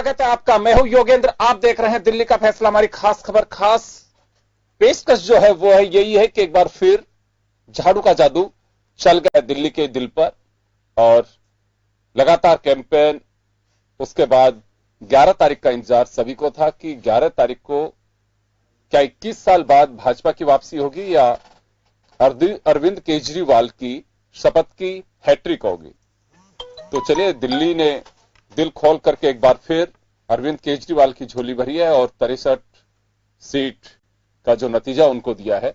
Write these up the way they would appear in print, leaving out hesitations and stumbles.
स्वागत है आपका। मैं हूं योगेंद्र, आप देख रहे हैं दिल्ली का फैसला। हमारी खास खबर, खास पेशकश जो है वो है यही है कि एक बार फिर झाड़ू का जादू चल गया दिल्ली के दिल पर और लगातार कैंपेन। उसके बाद 11 तारीख का इंतजार सभी को था कि 11 तारीख को क्या 21 साल बाद भाजपा की वापसी होगी या अरविंद केजरीवाल की शपथ की हैट्रिक होगी। तो चलिए, दिल्ली ने दिल खोल करके एक बार फिर अरविंद केजरीवाल की झोली भरी है और 63 सीट का जो नतीजा उनको दिया है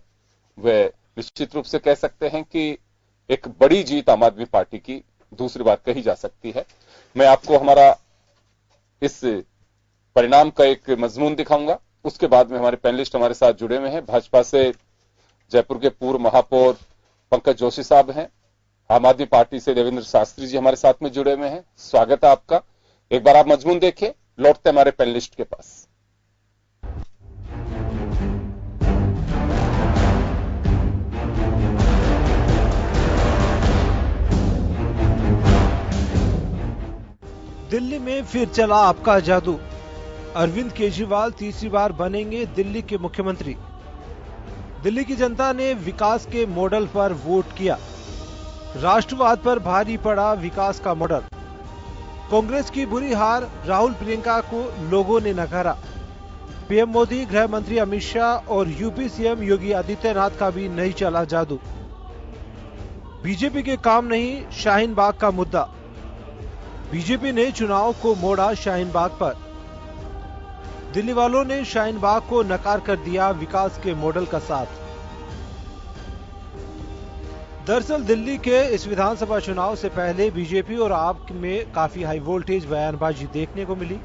वह निश्चित रूप से कह सकते हैं कि एक बड़ी जीत आम आदमी पार्टी की दूसरी बार कही जा सकती है। मैं आपको हमारा इस परिणाम का एक मजमून दिखाऊंगा, उसके बाद में हमारे पैनलिस्ट हमारे साथ जुड़े हुए हैं। भाजपा से जयपुर के पूर्व महापौर पंकज जोशी साहब हैं, आम आदमी पार्टी से देवेंद्र शास्त्री जी हमारे साथ में जुड़े हुए हैं। स्वागत है आपका। एक बार आप मजमून देखिए, लौटते हमारे पैनलिस्ट के पास। दिल्ली में फिर चला आपका जादू। अरविंद केजरीवाल तीसरी बार बनेंगे दिल्ली के मुख्यमंत्री। दिल्ली की जनता ने विकास के मॉडल पर वोट किया। राष्ट्रवाद पर भारी पड़ा विकास का मॉडल। कांग्रेस की बुरी हार, राहुल प्रियंका को लोगों ने नकारा। पीएम मोदी, गृह मंत्री अमित शाह और यूपी सीएम योगी आदित्यनाथ का भी नहीं चला जादू। बीजेपी के काम नहीं शाहीन बाग का मुद्दा। बीजेपी ने चुनाव को मोड़ा शाहीन बाग पर। दिल्ली वालों ने शाहीन बाग को नकार कर दिया विकास के मॉडल का साथ। दरअसल दिल्ली के इस विधानसभा चुनाव से पहले बीजेपी और आप में काफी हाई वोल्टेज बयानबाजी देखने को मिली।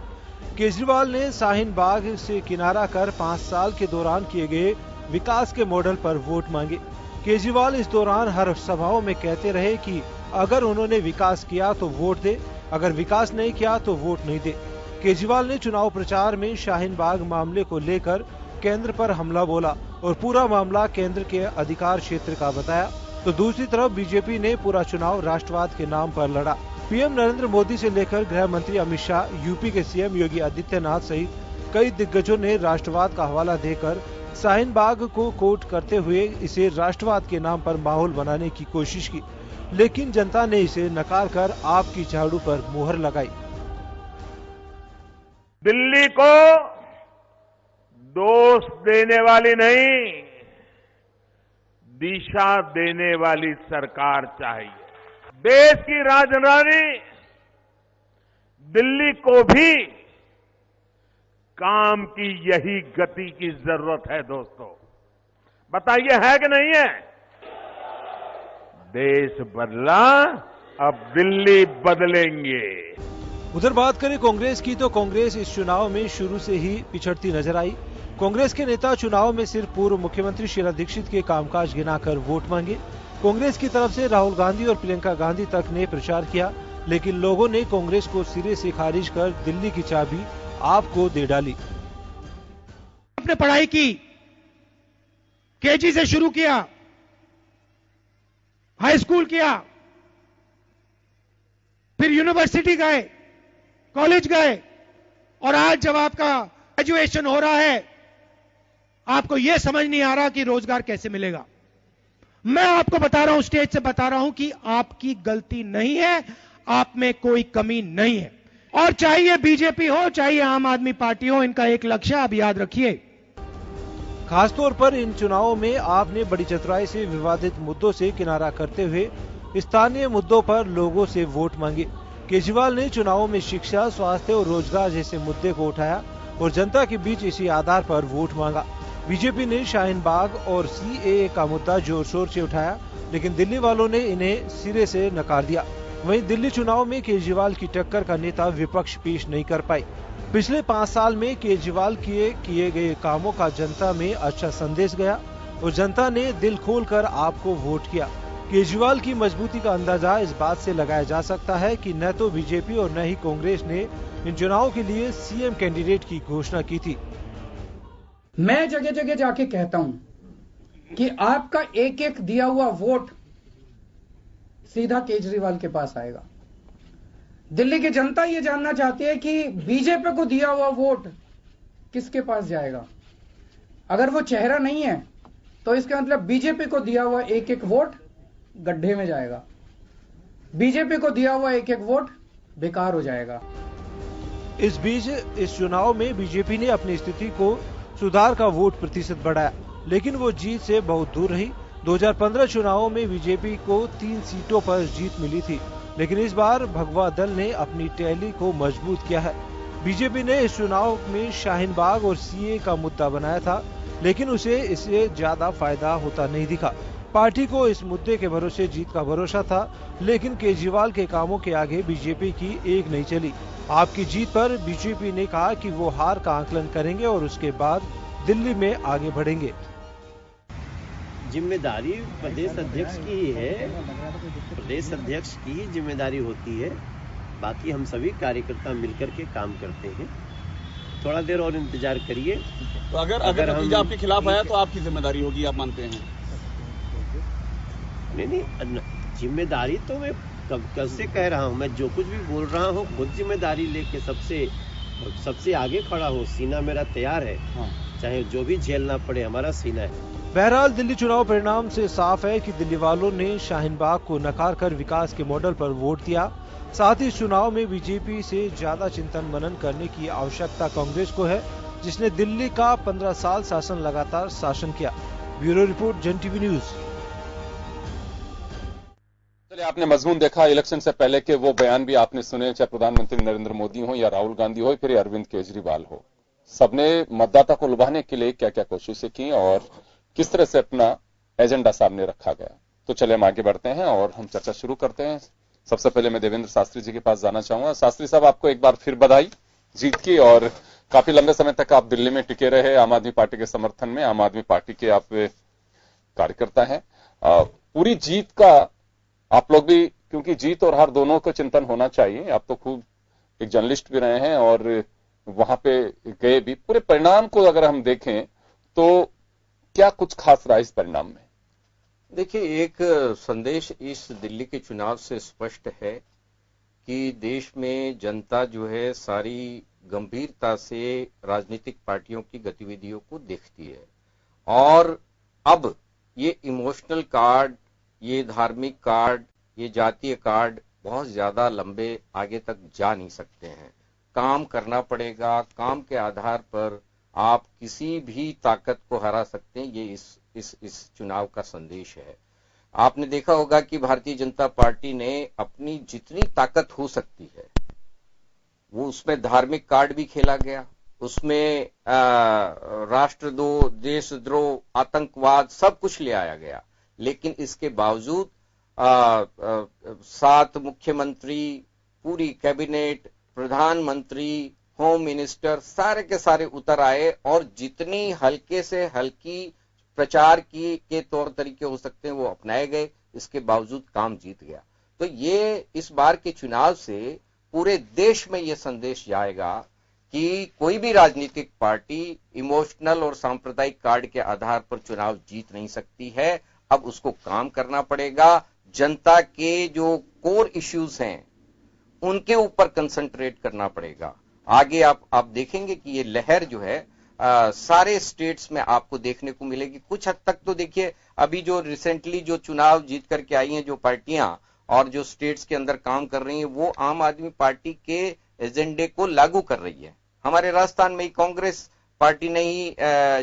केजरीवाल ने शाहीन बाग से किनारा कर 5 साल के दौरान किए गए विकास के मॉडल पर वोट मांगे। केजरीवाल इस दौरान हर सभाओं में कहते रहे कि अगर उन्होंने विकास किया तो वोट दे, अगर विकास नहीं किया तो वोट नहीं दे। केजरीवाल ने चुनाव प्रचार में शाहीन बाग मामले को लेकर केंद्र पर हमला बोला और पूरा मामला केंद्र के अधिकार क्षेत्र का बताया। तो दूसरी तरफ बीजेपी ने पूरा चुनाव राष्ट्रवाद के नाम पर लड़ा। पीएम नरेंद्र मोदी से लेकर गृह मंत्री अमित शाह, यूपी के सीएम योगी आदित्यनाथ सहित कई दिग्गजों ने राष्ट्रवाद का हवाला देकर शाहीन बाग को कोट करते हुए इसे राष्ट्रवाद के नाम पर माहौल बनाने की कोशिश की, लेकिन जनता ने इसे नकार कर आपकी झाड़ू पर मुहर लगाई। दिल्ली को दोष देने वाली नहीं, दिशा देने वाली सरकार चाहिए। देश की राजधानी दिल्ली को भी काम की यही गति की जरूरत है। दोस्तों बताइए, है कि नहीं है? देश बदला, अब दिल्ली बदलेंगे। उधर बात करें कांग्रेस की, तो कांग्रेस इस चुनाव में शुरू से ही पिछड़ती नजर आई। कांग्रेस के नेता चुनाव में सिर्फ पूर्व मुख्यमंत्री शीला दीक्षित के कामकाज गिनाकर वोट मांगे। कांग्रेस की तरफ से राहुल गांधी और प्रियंका गांधी तक ने प्रचार किया, लेकिन लोगों ने कांग्रेस को सिरे से खारिज कर दिल्ली की चाबी आपको दे डाली। आपने पढ़ाई की, केजी से शुरू किया, हाई स्कूल किया, फिर यूनिवर्सिटी गए, कॉलेज गए, और आज जब आपका ग्रेजुएशन हो रहा है आपको यह समझ नहीं आ रहा कि रोजगार कैसे मिलेगा। मैं आपको बता रहा हूं, स्टेज से बता रहा हूं कि आपकी गलती नहीं है, आप में कोई कमी नहीं है। और चाहिए बीजेपी हो, चाहिए आम आदमी पार्टी हो, इनका एक लक्ष्य आप याद रखिए। खासतौर पर इन चुनावों में आपने बड़ी चतुराई से विवादित मुद्दों से किनारा करते हुए स्थानीय मुद्दों पर लोगों से वोट मांगे। केजरीवाल ने चुनावों में शिक्षा, स्वास्थ्य और रोजगार जैसे मुद्दे को उठाया और जनता के बीच इसी आधार पर वोट मांगा। बीजेपी ने शाहीन बाग और सीएए का मुद्दा जोर शोर से उठाया, लेकिन दिल्ली वालों ने इन्हें सिरे से नकार दिया। वहीं दिल्ली चुनाव में केजरीवाल की टक्कर का नेता विपक्ष पेश नहीं कर पाई। पिछले 5 साल में केजरीवाल किए गए कामों का जनता में अच्छा संदेश गया और जनता ने दिल खोलकर आपको वोट किया। केजरीवाल की मजबूती का अंदाजा इस बात से लगाया जा सकता है कि न तो बीजेपी और न ही कांग्रेस ने इन चुनाव के लिए सीएम कैंडिडेट की घोषणा की थी। मैं जगह जगह जाके कहता हूं कि आपका एक एक दिया हुआ वोट सीधा केजरीवाल के पास आएगा। दिल्ली की जनता ये जानना चाहती है कि बीजेपी को दिया हुआ वोट किसके पास जाएगा। अगर वो चेहरा नहीं है तो इसका मतलब बीजेपी को दिया हुआ एक एक वोट गड्ढे में जाएगा, बीजेपी को दिया हुआ एक एक वोट बेकार हो जाएगा। इस बीच इस चुनाव में बीजेपी ने अपनी स्थिति को सुधार का वोट प्रतिशत बढ़ाया, लेकिन वो जीत से बहुत दूर रही। 2015 चुनावों में बीजेपी को 3 सीटों पर जीत मिली थी, लेकिन इस बार भगवा दल ने अपनी टैली को मजबूत किया है। बीजेपी ने इस चुनाव में शाहीन बाग और सीए का मुद्दा बनाया था, लेकिन उसे इससे ज्यादा फायदा होता नहीं दिखा। पार्टी को इस मुद्दे के भरोसे जीत का भरोसा था, लेकिन केजरीवाल के कामों के आगे बीजेपी की एक नहीं चली। आपकी जीत पर बीजेपी ने कहा कि वो हार का आकलन करेंगे और उसके बाद दिल्ली में आगे बढ़ेंगे। जिम्मेदारी प्रदेश अध्यक्ष की ही है, प्रदेश अध्यक्ष की ही जिम्मेदारी होती है। बाकी हम सभी कार्यकर्ता मिलकर के काम करते हैं। थोड़ा देर और इंतजार करिए। तो अगर नतीजा आपके खिलाफ आया तो आपकी जिम्मेदारी होगी, आप मानते हैं? नहीं, जिम्मेदारी तो मैं कब से कह रहा हूं। मैं जो कुछ भी बोल रहा हूं खुद जिम्मेदारी लेके सबसे आगे खड़ा हूं। सीना मेरा तैयार है। हाँ। चाहे जो भी झेलना पड़े, हमारा सीना है। बहरहाल दिल्ली चुनाव परिणाम से साफ है कि दिल्ली वालों ने शाहीन बाग को नकार कर विकास के मॉडल पर वोट दिया। साथ ही चुनाव में बीजेपी से ज्यादा चिंतन मनन करने की आवश्यकता कांग्रेस को है, जिसने दिल्ली का 15 साल लगातार शासन किया। ब्यूरो रिपोर्ट, जन टीवी न्यूज। चलिए, आपने मजमून देखा इलेक्शन से पहले के वो बयान भी आपने सुने, चाहे प्रधानमंत्री नरेंद्र मोदी हो या राहुल गांधी हो फिर अरविंद केजरीवाल हो। सबने मतदाता को लुभाने के लिए क्या क्या कोशिशें की और किस तरह से अपना एजेंडा सामने रखा गया। तो चले हम आगे बढ़ते हैं और हम चर्चा शुरू करते हैं। सबसे पहले मैं देवेंद्र शास्त्री जी के पास जाना चाहूंगा। शास्त्री साहब, आपको एक बार फिर बधाई जीत की, और काफी लंबे समय तक आप दिल्ली में टिके रहे आम आदमी पार्टी के समर्थन में। आम आदमी पार्टी के आप कार्यकर्ता हैं। पूरी जीत का आप लोग भी, क्योंकि जीत और हार दोनों को चिंतन होना चाहिए, आप तो खूब एक जर्नलिस्ट भी रहे हैं और वहां पे गए भी। पूरे परिणाम को अगर हम देखें तो क्या कुछ खास रहा इस परिणाम में? देखिए, एक संदेश इस दिल्ली के चुनाव से स्पष्ट है कि देश में जनता जो है सारी गंभीरता से राजनीतिक पार्टियों की गतिविधियों को देखती है, और अब ये इमोशनल कार्ड, ये धार्मिक कार्ड, ये जातीय कार्ड बहुत ज्यादा लंबे आगे तक जा नहीं सकते हैं। काम करना पड़ेगा, काम के आधार पर आप किसी भी ताकत को हरा सकते हैं। ये इस चुनाव का संदेश है। आपने देखा होगा कि भारतीय जनता पार्टी ने अपनी जितनी ताकत हो सकती है वो उसमें धार्मिक कार्ड भी खेला गया, उसमें राष्ट्रद्रोह, देशद्रोह, आतंकवाद सब कुछ ले आया गया। लेकिन इसके बावजूद 7 मुख्यमंत्री, पूरी कैबिनेट, प्रधानमंत्री, होम मिनिस्टर सारे के सारे उतर आए और जितनी हल्के से हल्की प्रचार की के तौर तरीके हो सकते हैं वो अपनाए गए। इसके बावजूद काम जीत गया। तो ये इस बार के चुनाव से पूरे देश में ये संदेश जाएगा कि कोई भी राजनीतिक पार्टी इमोशनल और सांप्रदायिक कार्ड के आधार पर चुनाव जीत नहीं सकती है। अब उसको काम करना पड़ेगा। जनता के जो कोर इश्यूज हैं उनके ऊपर कंसंट्रेट करना पड़ेगा। आगे आप देखेंगे कि ये लहर जो है सारे स्टेट्स में आपको देखने को मिलेगी। कुछ हद तक तो देखिए, अभी जो रिसेंटली जो चुनाव जीत करके आई हैं जो पार्टियां और जो स्टेट्स के अंदर काम कर रही हैं, वो आम आदमी पार्टी के एजेंडे को लागू कर रही है। हमारे राजस्थान में ही कांग्रेस पार्टी ने ही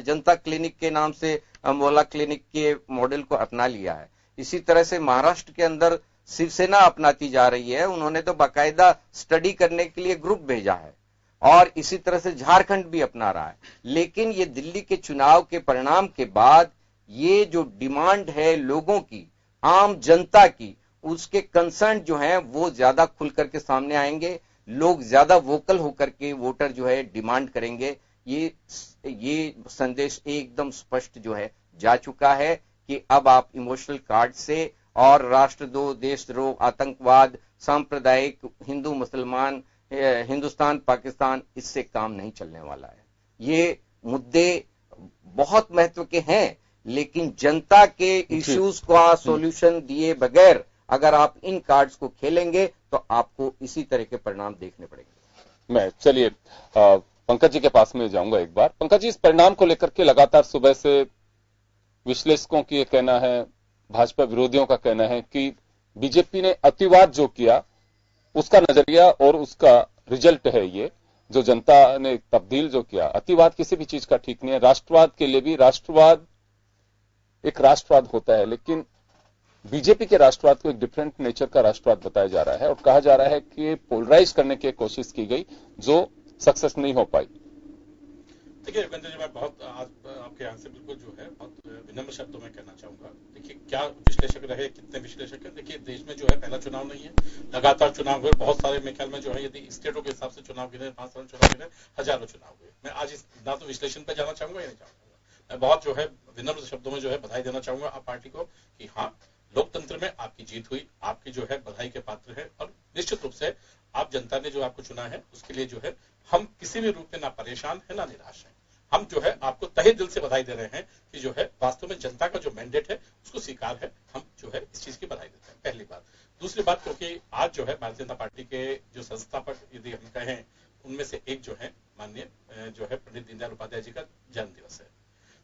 जनता क्लिनिक के नाम से मोहल्ला क्लिनिक के मॉडल को अपना लिया है। इसी तरह से महाराष्ट्र के अंदर शिवसेना अपनाती जा रही है। उन्होंने तो बाकायदा स्टडी करने के लिए ग्रुप भेजा है, और इसी तरह से झारखंड भी अपना रहा है। लेकिन ये दिल्ली के चुनाव के परिणाम के बाद ये जो डिमांड है लोगों की, आम जनता की, उसके कंसर्न जो हैं वो ज्यादा खुल करके सामने आएंगे। लोग ज्यादा वोकल होकर के वोटर जो है डिमांड करेंगे। ये संदेश एकदम स्पष्ट जो है जा चुका है कि अब आप इमोशनल कार्ड से और राष्ट्रद्रोह, देशद्रोह, आतंकवाद, सांप्रदायिक, हिंदू मुसलमान, हिंदुस्तान पाकिस्तान, इससे काम नहीं चलने वाला है। ये मुद्दे बहुत महत्व के हैं, लेकिन जनता के इश्यूज का सॉल्यूशन दिए बगैर अगर आप इन कार्ड्स को खेलेंगे तो आपको इसी तरह के परिणाम देखने पड़ेंगे। मैं चलिए पंकज जी के पास में जाऊंगा एक बार। पंकज जी, इस परिणाम को लेकर के लगातार सुबह से विश्लेषकों की यह कहना है, भाजपा विरोधियों का कहना है कि बीजेपी ने अतिवाद जो किया उसका नजरिया और उसका रिजल्ट है ये, जो जनता ने तब्दील जो किया। अतिवाद किसी भी चीज का ठीक नहीं है। राष्ट्रवाद के लिए भी राष्ट्रवाद एक राष्ट्रवाद होता है, लेकिन बीजेपी के राष्ट्रवाद को एक डिफरेंट नेचर का राष्ट्रवाद बताया जा रहा है और कहा जा रहा है कि पोलराइज करने की कोशिश की गई जो सक्सेस नहीं हो पाई। देखिए योगेंद्र जी, मैं बहुत आज आपके यहाँ से बिल्कुल जो है बहुत विनम्र शब्दों में कहना चाहूंगा। देखिए क्या विश्लेषक रहे, कितने विश्लेषक हैं। देखिए देश में जो है पहला चुनाव नहीं है, लगातार चुनाव हुए बहुत सारे। मेरे ख्याल में जो है यदि स्टेटों के हिसाब से चुनाव गिने, 5 साल चुनाव गिने, हजारों चुनाव हुए। मैं आज इस ना तो विश्लेषण पर जाना चाहूंगा या नहीं चाहूंगा। मैं बहुत जो है विनम्र शब्दों में जो है बधाई देना चाहूंगा आप पार्टी को कि हाँ, लोकतंत्र में आपकी जीत हुई, आपकी जो है बधाई के पात्र है। और निश्चित रूप से आप जनता ने जो आपको चुना है उसके लिए जो है हम किसी भी रूप में ना परेशान है ना निराश है। हम जो है आपको तहे दिल से बधाई दे रहे हैं कि जो है वास्तव में जनता का जो मैंडेट है उसको स्वीकार है। हम जो है इस चीज की बधाई देते हैं, पहली बात। दूसरी बात, क्योंकि आज जो है भारतीय जनता पार्टी के जो संस्थापक यदि हम कहें उनमें से एक जो है माननीय जो है पंडित दीनदयाल उपाध्याय जी का जन्म दिवस है।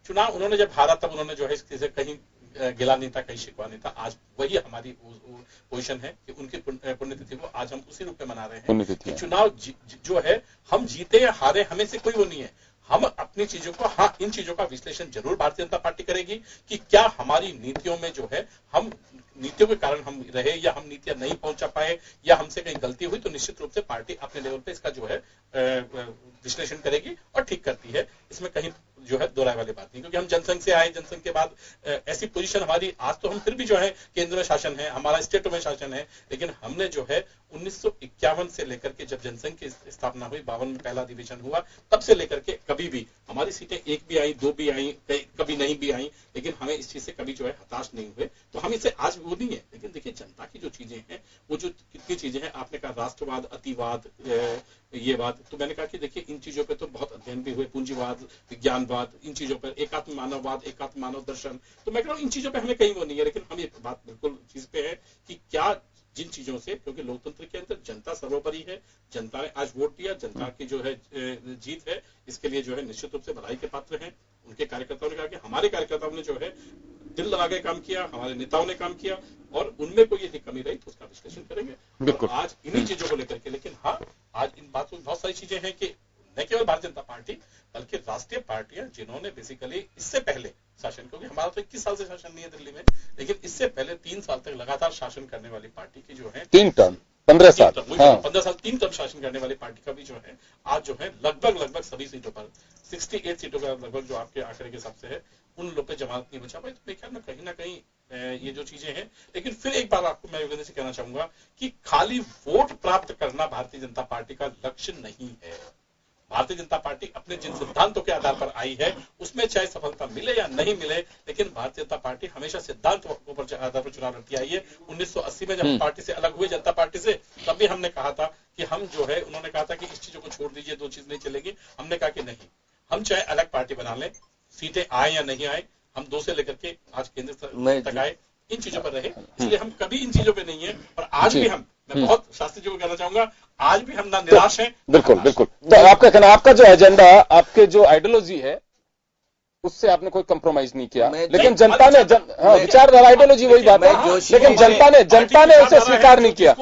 चुनाव उन्होंने जब हारा तब उन्होंने जो है इससे कहीं गिला नहीं था, कहीं शिकवा नहीं था। आज वही हमारी पोजीशन है कि उनकी पुण्यतिथि को आज हम उसी रूप में मना रहे हैं कि चुनाव जो है हम जीते या हारे हमें से कोई वो नहीं है। हम अपनी चीजों को, हाँ, इन चीजों का विश्लेषण जरूर भारतीय जनता पार्टी करेगी कि क्या हमारी नीतियों में जो है हम नीतियों के कारण हम रहे या हम नीतियां नहीं पहुंचा पाए या हमसे कहीं गलती हुई, तो निश्चित रूप से पार्टी अपने लेवल पे इसका जो है विश्लेषण करेगी और ठीक करती है। इसमें कहीं जो है दो राय वाली बात नहीं, क्योंकि हम जनसंघ से आए, जनसंघ के बाद ऐसी पोजीशन हमारी, आज तो हम फिर भी जो है केंद्र में शासन है, हमारा स्टेटों में शासन है, लेकिन हमने जो है 1951 से लेकर के जब जनसंघ की स्थापना हुई, 52 में पहला अधिवेशन हुआ, तब से लेकर के कभी भी हमारी सीटें एक भी आई, दो भी आई, कभी नहीं भी आई, लेकिन हमें इस चीज से कभी जो है हताश नहीं हुए। तो हम इसे आज वो नहीं है, लेकिन देखिए जनता की जो चीजें हैं, वो जो कितनी चीजें हैं, आपने कहा राष्ट्रवाद, अतिवाद, ये बात, तो मैंने कहा कि देखिए इन चीजों पे तो बहुत अध्ययन भी हुए, पूंजीवाद, विज्ञानवाद, इन चीजों पर, एकात्म मानववाद, एकात्म मानव दर्शन, तो मैं कह रहा हूँ इन चीजों पे हमें कहीं वो नहीं है। लेकिन हम एक बात बिल्कुल चीज पे है कि क्या जिन चीजों से, क्योंकि लोकतंत्र के अंदर जनता सर्वोपरि है, जनता ने आज वोट दिया, जनता की जो है जीत है, इसके लिए जो है निश्चित रूप से बधाई के पात्र हैं। उनके कार्यकर्ताओं ने कहा कि हमारे कार्यकर्ताओं ने जो है दिल लगा के काम किया, हमारे नेताओं ने काम किया, और उनमें कोई यदि कमी रही तो उसका विश्लेषण करेंगे। और आज इन्हीं चीजों को लेकर के, लेकिन हाँ, आज इन बातों में बहुत सारी चीजें हैं कि न केवल भारतीय जनता पार्टी बल्कि राष्ट्रीय पार्टियां जिन्होंने बेसिकली इससे पहले शासन, क्योंकि हमारा तो 21 साल से शासन नहीं है दिल्ली में, लेकिन इससे पहले 3 साल तक लगातार शासन करने वाली पार्टी की जो है 3 टर्म 15 साल 15 साल 3 टर्म शासन करने वाली पार्टी का भी जो है आज जो है लगभग सभी सीटों पर 68 सीटों का लगभग जो आपके आंकड़े के हिसाब से है, उन लोग पे जमानत नहीं बचा पाई। तो मेरे ख्याल में कहीं ना कहीं ये जो चीजें हैं, लेकिन फिर एक बार आपको मैं योगेंद्र से कहना चाहूंगा कि खाली वोट प्राप्त करना भारतीय जनता पार्टी का लक्ष्य नहीं है। भारतीय जनता पार्टी अपने जिन सिद्धांतों के आधार पर आई है उसमें चाहे सफलता मिले या नहीं मिले, लेकिन भारतीय जनता पार्टी हमेशा सिद्धांत के आधार पर चुनाव लड़ती आई है। 1980 में जब हम पार्टी से अलग हुए, जनता पार्टी से, तब भी हमने कहा था कि हम जो है, उन्होंने कहा था कि इस चीजों को छोड़ दीजिए, 2 चीज नहीं चलेगी। हमने कहा कि नहीं, हम चाहे अलग पार्टी बना लें, सीटें आए या नहीं आए, हम 2 से लेकर के आज केंद्र तक आए, इन चीजों पर रहे, इसलिए हम कभी इन चीजों पे नहीं है। और आज भी मैं बहुत शास्त्री जी को कहना चाहूंगा, आज भी हम ना निराश हैं। बिल्कुल बिल्कुल। तो आपका कहना, आपका जो एजेंडा, आपके जो आइडियोलॉजी है, उससे आपने कोई कंप्रोमाइज नहीं किया, लेकिन जनता ने विचारधारा, आइडियोलॉजी वही बात है, लेकिन जनता ने उसे स्वीकार नहीं किया,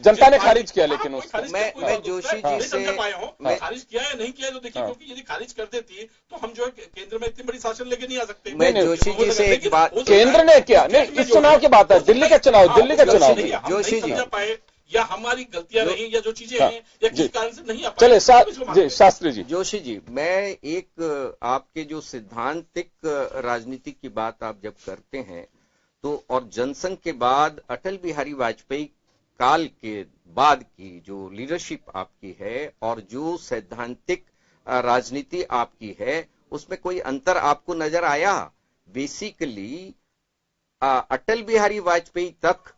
जनता ने खारिज किया। लेकिन मैं जोशी जी से खारिज किया या नहीं किया तो देखिए, क्योंकि यदि खारिज कर देती तो हम जो है केंद्र में इतनी बड़ी शासन लेके नहीं आ सकते। मैं जोशी जी से एक बात, केंद्र ने किया नहीं, इस चुनाव की बात है, दिल्ली का चुनाव जोशी जी, या हमारी गलतियां रही या जो चीजें हैं या किस कारण से नहीं आ पाए। चले शास्त्री जी। जोशी जी, मैं एक आपके जो सिद्धांतिक राजनीति की बात आप जब करते हैं तो, और जनसंघ के बाद अटल बिहारी वाजपेयी काल के बाद की जो लीडरशिप आपकी है और जो सैद्धांतिक राजनीति आपकी है, उसमें कोई अंतर आपको नजर आया? बेसिकली अटल बिहारी वाजपेयी तक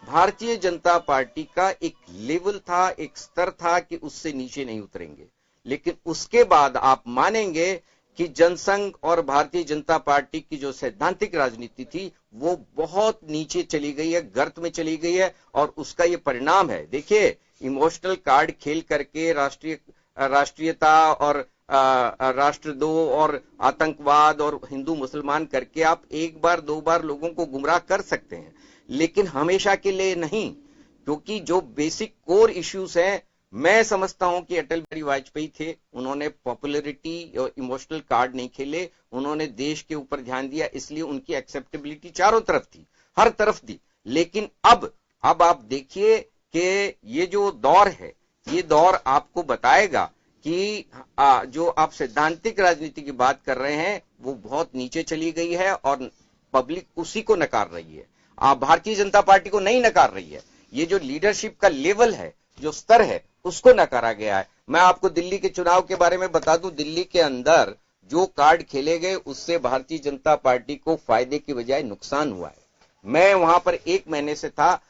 भारतीय जनता पार्टी का एक लेवल था, एक स्तर था कि उससे नीचे नहीं उतरेंगे, लेकिन उसके बाद आप मानेंगे कि जनसंघ और भारतीय जनता पार्टी की जो सैद्धांतिक राजनीति थी वो बहुत नीचे चली गई है, गर्त में चली गई है, और उसका ये परिणाम है। देखिए, इमोशनल कार्ड खेल करके राष्ट्रीयता और राष्ट्रद्रोह और आतंकवाद और हिंदू मुसलमान करके आप एक बार दो बार लोगों को गुमराह कर सकते हैं, लेकिन हमेशा के लिए नहीं, क्योंकि जो बेसिक कोर इश्यूज हैं, मैं समझता हूं कि अटल बिहारी वाजपेयी थे, उन्होंने पॉपुलैरिटी और इमोशनल कार्ड नहीं खेले, उन्होंने देश के ऊपर ध्यान दिया, इसलिए उनकी एक्सेप्टेबिलिटी चारों तरफ थी, हर तरफ दी। लेकिन अब आप देखिए कि ये जो दौर है, ये दौर आपको बताएगा कि जो आप सैद्धांतिक राजनीति की बात कर रहे हैं वो बहुत नीचे चली गई है और पब्लिक उसी को नकार रही है, भारतीय जनता पार्टी को नहीं नकार रही है। ये जो लीडरशिप का लेवल है, जो स्तर है, उसको नकारा गया है। मैं आपको दिल्ली के चुनाव के बारे में बता दूं, दिल्ली के अंदर जो कार्ड खेले गए उससे भारतीय जनता पार्टी को फायदे की बजाय नुकसान हुआ है। मैं वहां पर 1 महीने से था,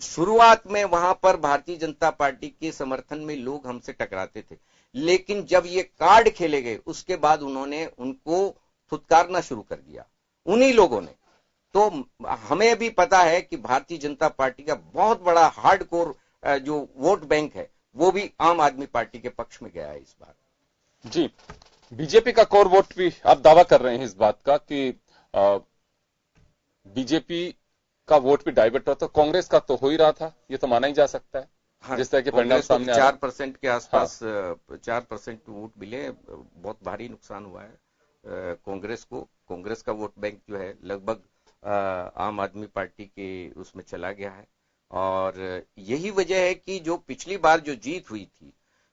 शुरुआत में वहां पर भारतीय जनता पार्टी के समर्थन में लोग हमसे टकराते थे, लेकिन जब ये कार्ड खेले गए उसके बाद उन्होंने उनको फुटकारना शुरू कर दिया, उन्हीं लोगों ने। तो हमें भी पता है कि भारतीय जनता पार्टी का बहुत बड़ा हार्डकोर जो वोट बैंक है वो भी आम आदमी पार्टी के पक्ष में गया है इस बार। जी, बीजेपी का कोर वोट भी आप दावा कर रहे हैं इस बात का कि बीजेपी का वोट भी डाइवर्ट होता, कांग्रेस का तो हो ही रहा था, ये तो माना ही जा सकता है। हाँ, जिस तरह के परिणाम सामने 4% के आसपास 4% वोट मिले, बहुत भारी नुकसान हुआ है कांग्रेस को। कांग्रेस का वोट बैंक जो है लगभग आम आदमी पार्टी के उसमें चला गया है, और यही वजह है कि जो पिछली बार जो जीत हुई थी,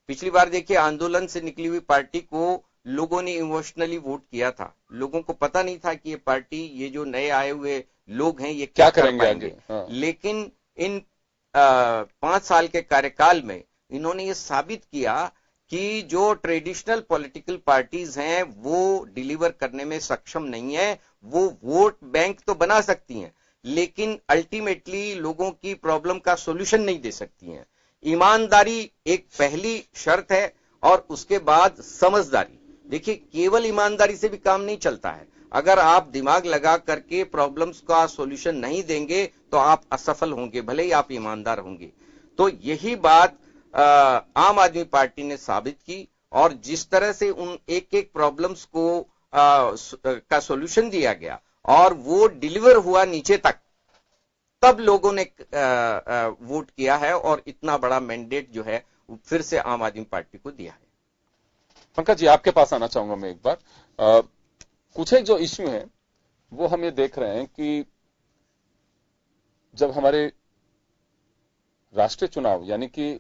पिछली बार देखिए आंदोलन से निकली हुई पार्टी को लोगों ने इमोशनली वोट किया था। लोगों को पता नहीं था कि ये पार्टी, ये जो नए आए हुए लोग हैं, ये क्या करेंगे आगे। हाँ। लेकिन इन 5 साल के कार्यकाल में इन्होंने ये साबित किया कि जो ट्रेडिशनल पॉलिटिकल पार्टीज हैं वो डिलीवर करने में सक्षम नहीं है। वो वोट बैंक तो बना सकती हैं, लेकिन अल्टीमेटली लोगों की प्रॉब्लम का सॉल्यूशन नहीं दे सकती हैं। ईमानदारी एक पहली शर्त है, और उसके बाद समझदारी। देखिए, केवल ईमानदारी से भी काम नहीं चलता है। अगर आप दिमाग लगा करके प्रॉब्लम्स का सॉल्यूशन नहीं देंगे तो आप असफल होंगे, भले ही आप ईमानदार होंगे। तो यही बात आम आदमी पार्टी ने साबित की, और जिस तरह से उन एक प्रॉब्लम्स को का सॉल्यूशन दिया गया और वो डिलीवर हुआ नीचे तक, तब लोगों ने वोट किया है और इतना बड़ा मैंडेट जो है फिर से आम आदमी पार्टी को दिया है। पंकज जी, आपके पास आना चाहूंगा मैं एक बार। कुछ एक जो इश्यू है वो हम ये देख रहे हैं कि जब हमारे राष्ट्रीय चुनाव यानी कि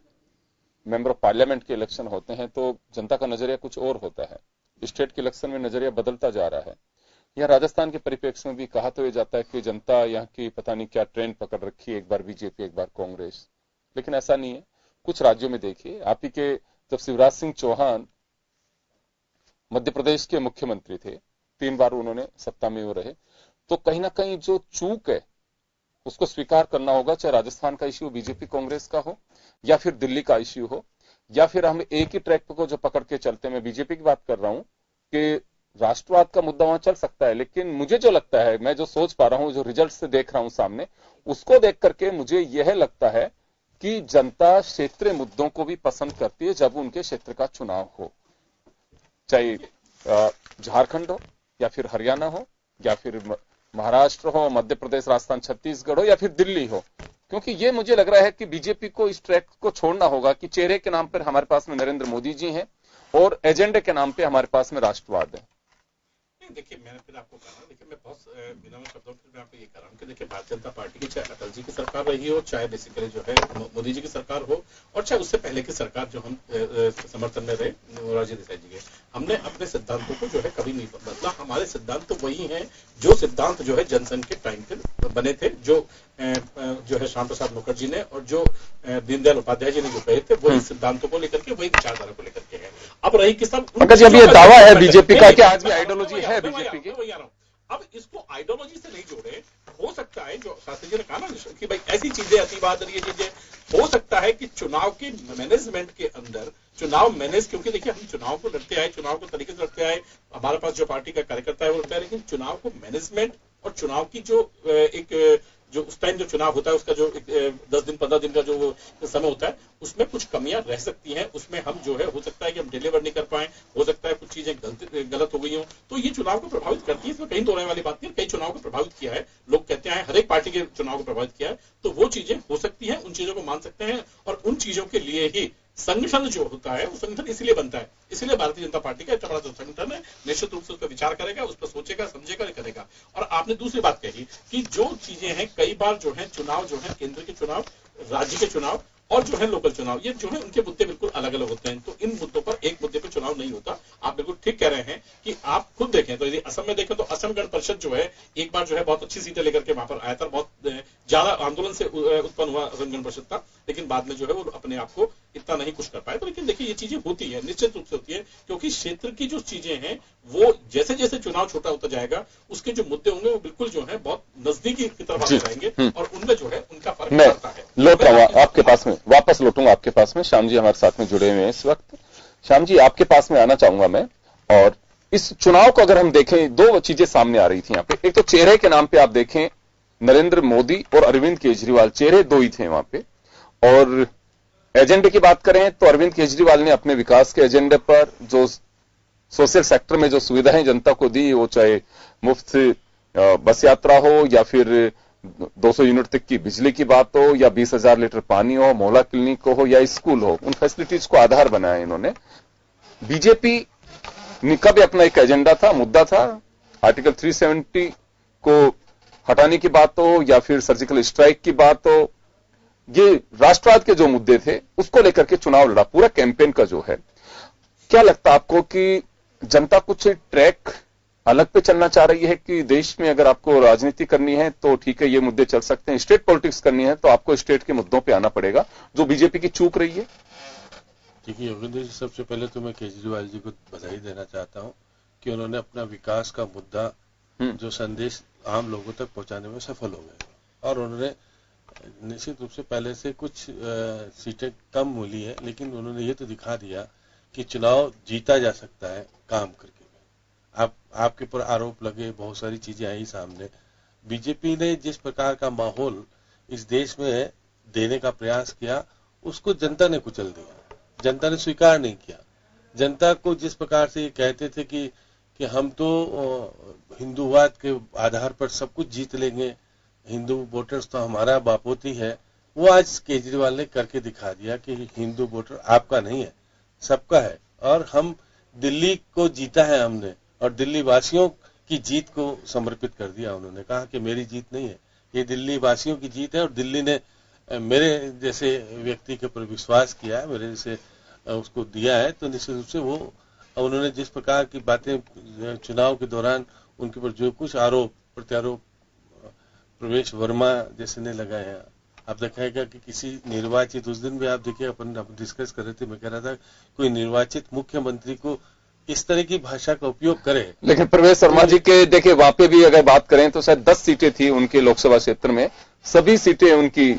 मेंबर ऑफ पार्लियामेंट के इलेक्शन होते हैं तो जनता का नजरिया कुछ और होता है। स्टेट के इलेक्शन में नजरिया बदलता जा रहा है। यह राजस्थान के परिप्रेक्ष्य में भी कहा तो ये जाता है कि जनता यहाँ की पता नहीं क्या ट्रेंड पकड़ रखी है, एक बार बीजेपी एक बार कांग्रेस, लेकिन ऐसा नहीं है। कुछ राज्यों में देखिए, आप ही के जब शिवराज सिंह चौहान मध्य प्रदेश के मुख्यमंत्री थे, 3 बार उन्होंने सत्ता में वो रहे, तो कहीं ना कहीं जो चूक है उसको स्वीकार करना होगा, चाहे राजस्थान का इश्यू बीजेपी कांग्रेस का हो या फिर दिल्ली का इश्यू हो, या फिर हम एक ही ट्रैक को जो पकड़ के चलते हैं। मैं बीजेपी की बात कर रहा हूं कि राष्ट्रवाद का मुद्दा वहां चल सकता है, लेकिन मुझे जो लगता है, मैं जो सोच पा रहा हूं, जो रिजल्ट से देख रहा हूं सामने, उसको देख करके मुझे यह लगता है कि जनता क्षेत्रीय मुद्दों को भी पसंद करती है जब उनके क्षेत्र का चुनाव हो, चाहे झारखंड हो या फिर हरियाणा हो या फिर महाराष्ट्र हो, मध्य प्रदेश, राजस्थान, छत्तीसगढ़ हो या फिर दिल्ली हो। क्योंकि ये मुझे लग रहा है कि बीजेपी को इस ट्रैक को छोड़ना होगा कि चेहरे के नाम पर हमारे पास में नरेंद्र मोदी जी हैं और एजेंडे के नाम पे हमारे पास में राष्ट्रवाद है। देखिए, मैंने फिर आपको कहा, देखिए मैं बहुत विनम्र शब्दों में मैं आपको ये कह रहा हूँ कि देखिए भारतीय जनता पार्टी की चाहे अटल जी की सरकार रही हो, चाहे बेसिकली जो है मोदी जी की सरकार हो, और चाहे उससे पहले की सरकार जो हम समर्थन में रहे मोरारजी देसाई जी के, हमने अपने सिद्धांतों को जो है कभी नहीं बदला। हमारे सिद्धांत तो वही हैं जो सिद्धांत जो है जनसंघ के टाइम पे बने थे, जो है श्याम प्रसाद मुखर्जी ने और जो दीनदयाल उपाध्याय जी ने जो कहे थे, वही सिद्धांतों को लेकर के, वही विचारधारा को लेकर के है। अब रही कि सब ये दावा है बीजेपी का कि आज भी आइडियोलॉजी है बीजेपी की, अब इसको आइडियोलॉजी से नहीं जोड़े। हो सकता है जो शास्त्री जी ने कहा ना कि भाई ऐसी चीजें, अतिवाद, ये चीजें, हो सकता है कि चुनाव के मैनेजमेंट के अंदर चुनाव मैनेज, क्योंकि देखिए हम चुनाव को लड़ते आए, चुनाव को तरीके से लड़ते आए, हमारे पास जो पार्टी का कार्यकर्ता है वो लड़ता है, लेकिन चुनाव को मैनेजमेंट और चुनाव की जो उस टाइम जो चुनाव होता है उसका जो 10 दिन 15 दिन का जो समय होता है उसमें कुछ कमियां रह सकती हैं, उसमें हम जो है हो सकता है कि हम डिलीवर नहीं कर पाए, हो सकता है कुछ चीजें गलत हो गई हो, तो ये चुनाव को प्रभावित करती है। इसमें कहीं दोहराने वाली बात नहीं, कई चुनाव को प्रभावित किया है, लोग कहते हैं हर एक पार्टी के चुनाव को प्रभावित किया है, तो वो चीजें हो सकती हैं, उन चीजों को मान सकते हैं और उन चीजों के लिए ही संगठन जो होता है वो संगठन इसलिए बनता है, इसलिए भारतीय जनता पार्टी का इतना बड़ा जो संगठन है निश्चित रूप से उस पर विचार करेगा, उस पर सोचेगा, समझेगा, करेगा। और आपने दूसरी बात कही कि जो चीजें हैं कई बार जो है चुनाव जो है केंद्र के चुनाव, राज्य के चुनाव और जो है लोकल चुनाव, ये जो है उनके मुद्दे बिल्कुल अलग अलग होते हैं। तो इन मुद्दों पर एक मुद्दे पर चुनाव नहीं होता। आप बिल्कुल ठीक कह रहे हैं कि आप खुद देखें तो यदि असम में देखें तो असम गण परिषद जो है एक बार जो है बहुत अच्छी सीटें लेकर के वहां पर आया था, बहुत ज्यादा आंदोलन से उत्पन्न हुआ असम गण परिषद था, लेकिन बाद में जो है वो अपने आप को इतना नहीं कुछ कर पाए। तो लेकिन देखिए ये चीजें होती है, निश्चित रूप से होती है, क्योंकि क्षेत्र की जो चीजें हैं वो जैसे जैसे चुनाव छोटा होता जाएगा उसके जो मुद्दे होंगे वो बिल्कुल जो है बहुत नजदीकी की तरफ आते जाएंगे और उनमें जो है उनका फर्क पड़ता है। लौट रहा हूं आपके पास में, वापस लौटूंगा आपके पास में। श्याम जी हमारे साथ में जुड़े हुए हैं इस वक्त। श्याम जी आपके पास में आना चाहूंगा मैं। और इस चुनाव को अगर हम देखें, दो चीजें सामने आ रही थी यहाँ पे। एक तो चेहरे के नाम पे आप देखें नरेंद्र मोदी और अरविंद केजरीवाल, चेहरे दो ही थे वहां पे। और एजेंडे की बात करें तो अरविंद केजरीवाल ने अपने विकास के एजेंडे पर जो सोशल सेक्टर में जो सुविधाएं जनता को दी, वो चाहे मुफ्त बस यात्रा हो या फिर 200 यूनिट तक की बिजली की बात हो या 20,000 लीटर पानी हो, मोहल्ला क्लिनिक हो या स्कूल हो, उन फैसिलिटीज को आधार बनाया इन्होंने। बीजेपी का भी अपना एक एजेंडा था, मुद्दा था। आर्टिकल 370 को हटाने की बात हो या फिर सर्जिकल स्ट्राइक की बात हो, ये राष्ट्रवाद के जो मुद्दे थे उसको लेकर के चुनाव लड़ा, पूरा कैंपेन का जो है। क्या लगता है आपको कि जनता कुछ ट्रैक अलग पे चलना चाह रही है कि देश में अगर आपको राजनीति करनी है तो ठीक है ये मुद्दे चल सकते हैं, स्टेट पॉलिटिक्स करनी है तो आपको स्टेट के मुद्दों पे आना पड़ेगा, जो बीजेपी की चूक रही है? देखिए योगेंद्र जी, सबसे पहले तो मैं केजरीवाल जी को बधाई देना चाहता हूं कि उन्होंने अपना विकास का मुद्दा जो संदेश आम लोगों तक पहुंचाने में सफल हो गए और उन्होंने निश्चित रूप से पहले से कुछ सीटें कम मिली है, लेकिन उन्होंने ये तो दिखा दिया कि चुनाव जीता जा सकता है काम करके। आपके ऊपर आरोप लगे, बहुत सारी चीजें आई सामने। बीजेपी ने जिस प्रकार का माहौल इस देश में देने का प्रयास किया उसको जनता ने कुचल दिया, जनता ने स्वीकार नहीं किया। जनता को जिस प्रकार से ये कहते थे कि हम तो हिंदूवाद के आधार पर सब कुछ जीत लेंगे, हिंदू वोटर्स तो हमारा बापोती है, वो आज केजरीवाल ने करके दिखा दिया कि हिंदू वोटर आपका नहीं है, सबका है। और हम दिल्ली को जीता है हमने और दिल्ली वासियों की जीत को समर्पित कर दिया। उन्होंने कहा कि मेरी जीत नहीं है, ये दिल्ली वासियों की जीत है और दिल्ली ने मेरे जैसे व्यक्ति के ऊपर विश्वास किया है, मेरे जैसे उसको दिया है। तो निश्चित रूप से वो उन्होंने जिस प्रकार की बातें चुनाव के दौरान उनके ऊपर जो कुछ आरोप प्रत्यारोप प्रवेश वर्मा जैसे ने लगाए हैं, आप देखेगा कि किसी निर्वाचित, उस दिन भी आप देखिए अपन डिस्कस कर रहे थे, मैं कह रहा था कोई निर्वाचित मुख्यमंत्री को इस तरह की भाषा का उपयोग करे। लेकिन प्रवेश वर्मा जी के देखिए वहां पे भी अगर बात करें तो शायद 10 सीटें थी उनके लोकसभा क्षेत्र में, सभी सीटें उनकी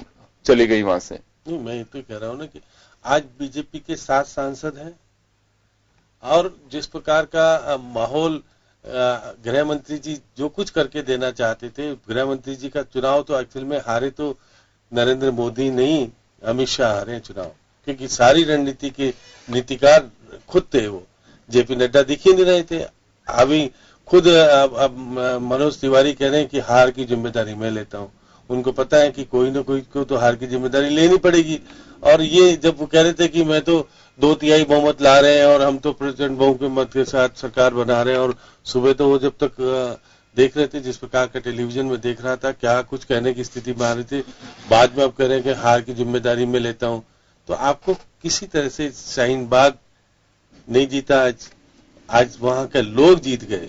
चली गई वहां से। नहीं, मैं तो कह रहा हूं ना कि आज बीजेपी के 7 सांसद हैं और जिस प्रकार का माहौल गृह मंत्री जी जो कुछ करके देना चाहते थे, गृह मंत्री जी का चुनाव तो एक्चुअल में हारे तो नरेंद्र मोदी नहीं, अमित शाह हारे चुनाव, क्योंकि सारी रणनीति के नीतिकार खुद थे। वो जेपी नड्डा दिख ही नहीं रहे थे। अभी खुद अब मनोज तिवारी कह रहे हैं कि हार की जिम्मेदारी मैं लेता हूं। उनको पता है कि कोई ना कोई को तो हार की जिम्मेदारी लेनी पड़ेगी। और ये जब वो कह रहे थे कि मैं तो 2/3 बहुमत ला रहे हैं और हम तो प्रचंड बहुमत के साथ सरकार बना रहे हैं, और सुबह तो वो जब तक देख रहे थे जिस प्रकार का टेलीविजन में देख रहा था, क्या कुछ कहने की स्थिति में आ रही थी, बाद में अब कह रहे हैं कि हार की जिम्मेदारी मैं लेता हूं। तो आपको किसी तरह से शाहीन बाग नहीं जीता, आज वहां के लोग जीत गए।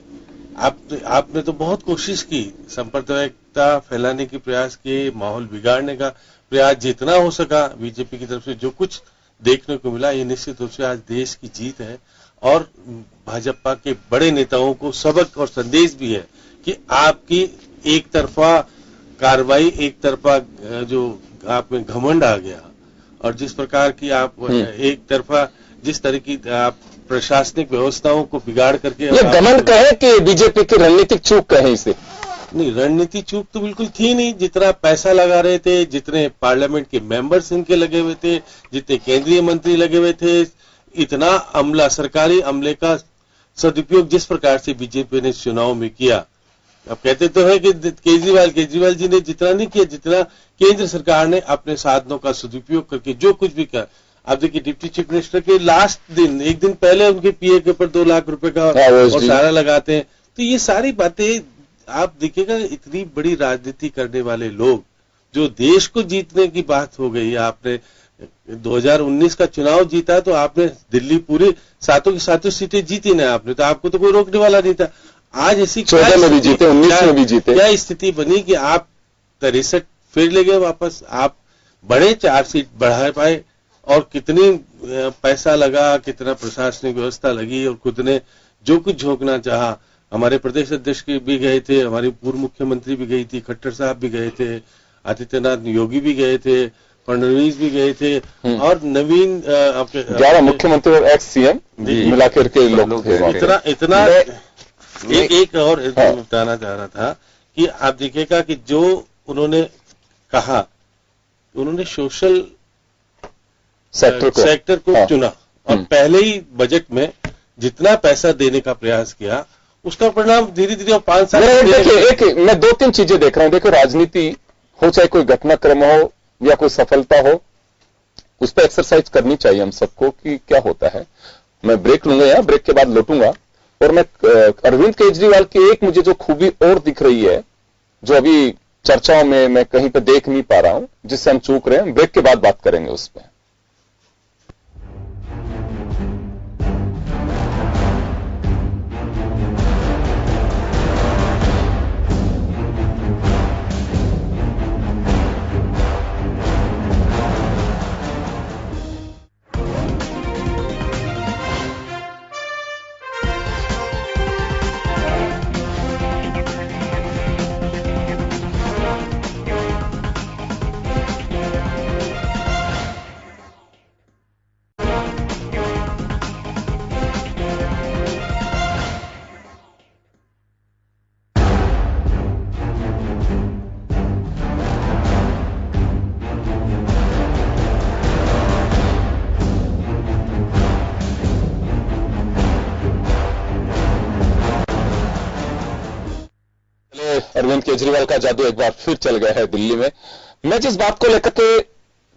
आपने तो बहुत कोशिश की, सांप्रदायिकता फैलाने की प्रयास किए, माहौल बिगाड़ने का प्रयास जितना हो सका बीजेपी की तरफ से जो कुछ देखने को मिला, ये निश्चित रूप से आज देश की जीत है। और भाजपा के बड़े नेताओं को सबक और संदेश भी है कि आपकी एक तरफा कार्रवाई, एक तरफा जो आप में घमंड आ गया, और जिस प्रकार की आप एक तरफा जिस तरह की आप प्रशासनिक व्यवस्थाओं को बिगाड़ करके, ये घमंड कहे कि बीजेपी की रणनीतिक चूक कहे इसे? नहीं, रणनीति चूक तो बिल्कुल थी नहीं। जितना पैसा लगा रहे थे, जितने पार्लियामेंट के मेंबर्स इनके लगे हुए थे, जितने केंद्रीय मंत्री लगे हुए थे, इतना अमला, सरकारी अमले का सदुपयोग जिस प्रकार से बीजेपी ने चुनाव में किया। अब कहते तो है कि केजरीवाल जी ने जितना नहीं किया जितना केंद्र सरकार ने अपने साधनों का सदुपयोग करके जो कुछ भी किया। आप देखिए डिप्टी चीफ मिनिस्टर के लास्ट दिन, एक दिन पहले उनके पीए के ऊपर 2 लाख रुपए का और सारा लगाते हैं। तो ये सारी बातें आप देखिएगा, इतनी बड़ी राजनीति करने वाले लोग, जो देश को जीतने की बात हो गई। आपने 2019 का चुनाव जीता तो आपने दिल्ली पूरी 7 की 7 सीटें जीती ना आपने, तो आपको तो कोई रोकने वाला नहीं था। आज ऐसी 14 में भी जीते, 19 में भी जीते। क्या स्थिति बनी कि आप 63 फिर ले गए वापस, आप बड़े 4 सीट बढ़ा पाए, और कितनी पैसा लगा, कितना प्रशासनिक व्यवस्था लगी, और खुद ने जो कुछ झोंकना चाहा। हमारे प्रदेश अध्यक्ष भी गए थे, हमारी पूर्व मुख्यमंत्री भी गई थी, खट्टर साहब भी गए थे, आदित्यनाथ योगी भी गए थे, फडणवीस भी गए थे, और नवीन आपके 11 मुख्यमंत्री और एक्स सीएम मिलाकर के लोग थे। इतना एक और बताना चाह रहा था कि आप देखिएगा कि जो उन्होंने कहा, उन्होंने सोशल सेक्टर को चुना, और पहले ही बजट में जितना पैसा देने का प्रयास किया, उसका परिणाम धीरे धीरे 5 साल। देखिए, मैं 2-3 चीजें देख रहा हूं। देखो, राजनीति हो, चाहे कोई घटनाक्रम हो या कोई सफलता हो, उस पर एक्सरसाइज करनी चाहिए हम सबको कि क्या होता है। मैं ब्रेक लूंगा, यहाँ ब्रेक के बाद लौटूंगा, और मैं अरविंद केजरीवाल की एक मुझे जो खूबी और दिख रही है, जो अभी चर्चाओं में मैं कहीं पे देख नहीं पा रहा हूं, जिससे हम चूक रहे हैं, ब्रेक के बाद बात करेंगे उस पर। अरविंद केजरीवाल का जादू एक बार फिर चल गया है दिल्ली में। मैं जिस बात को लेकर के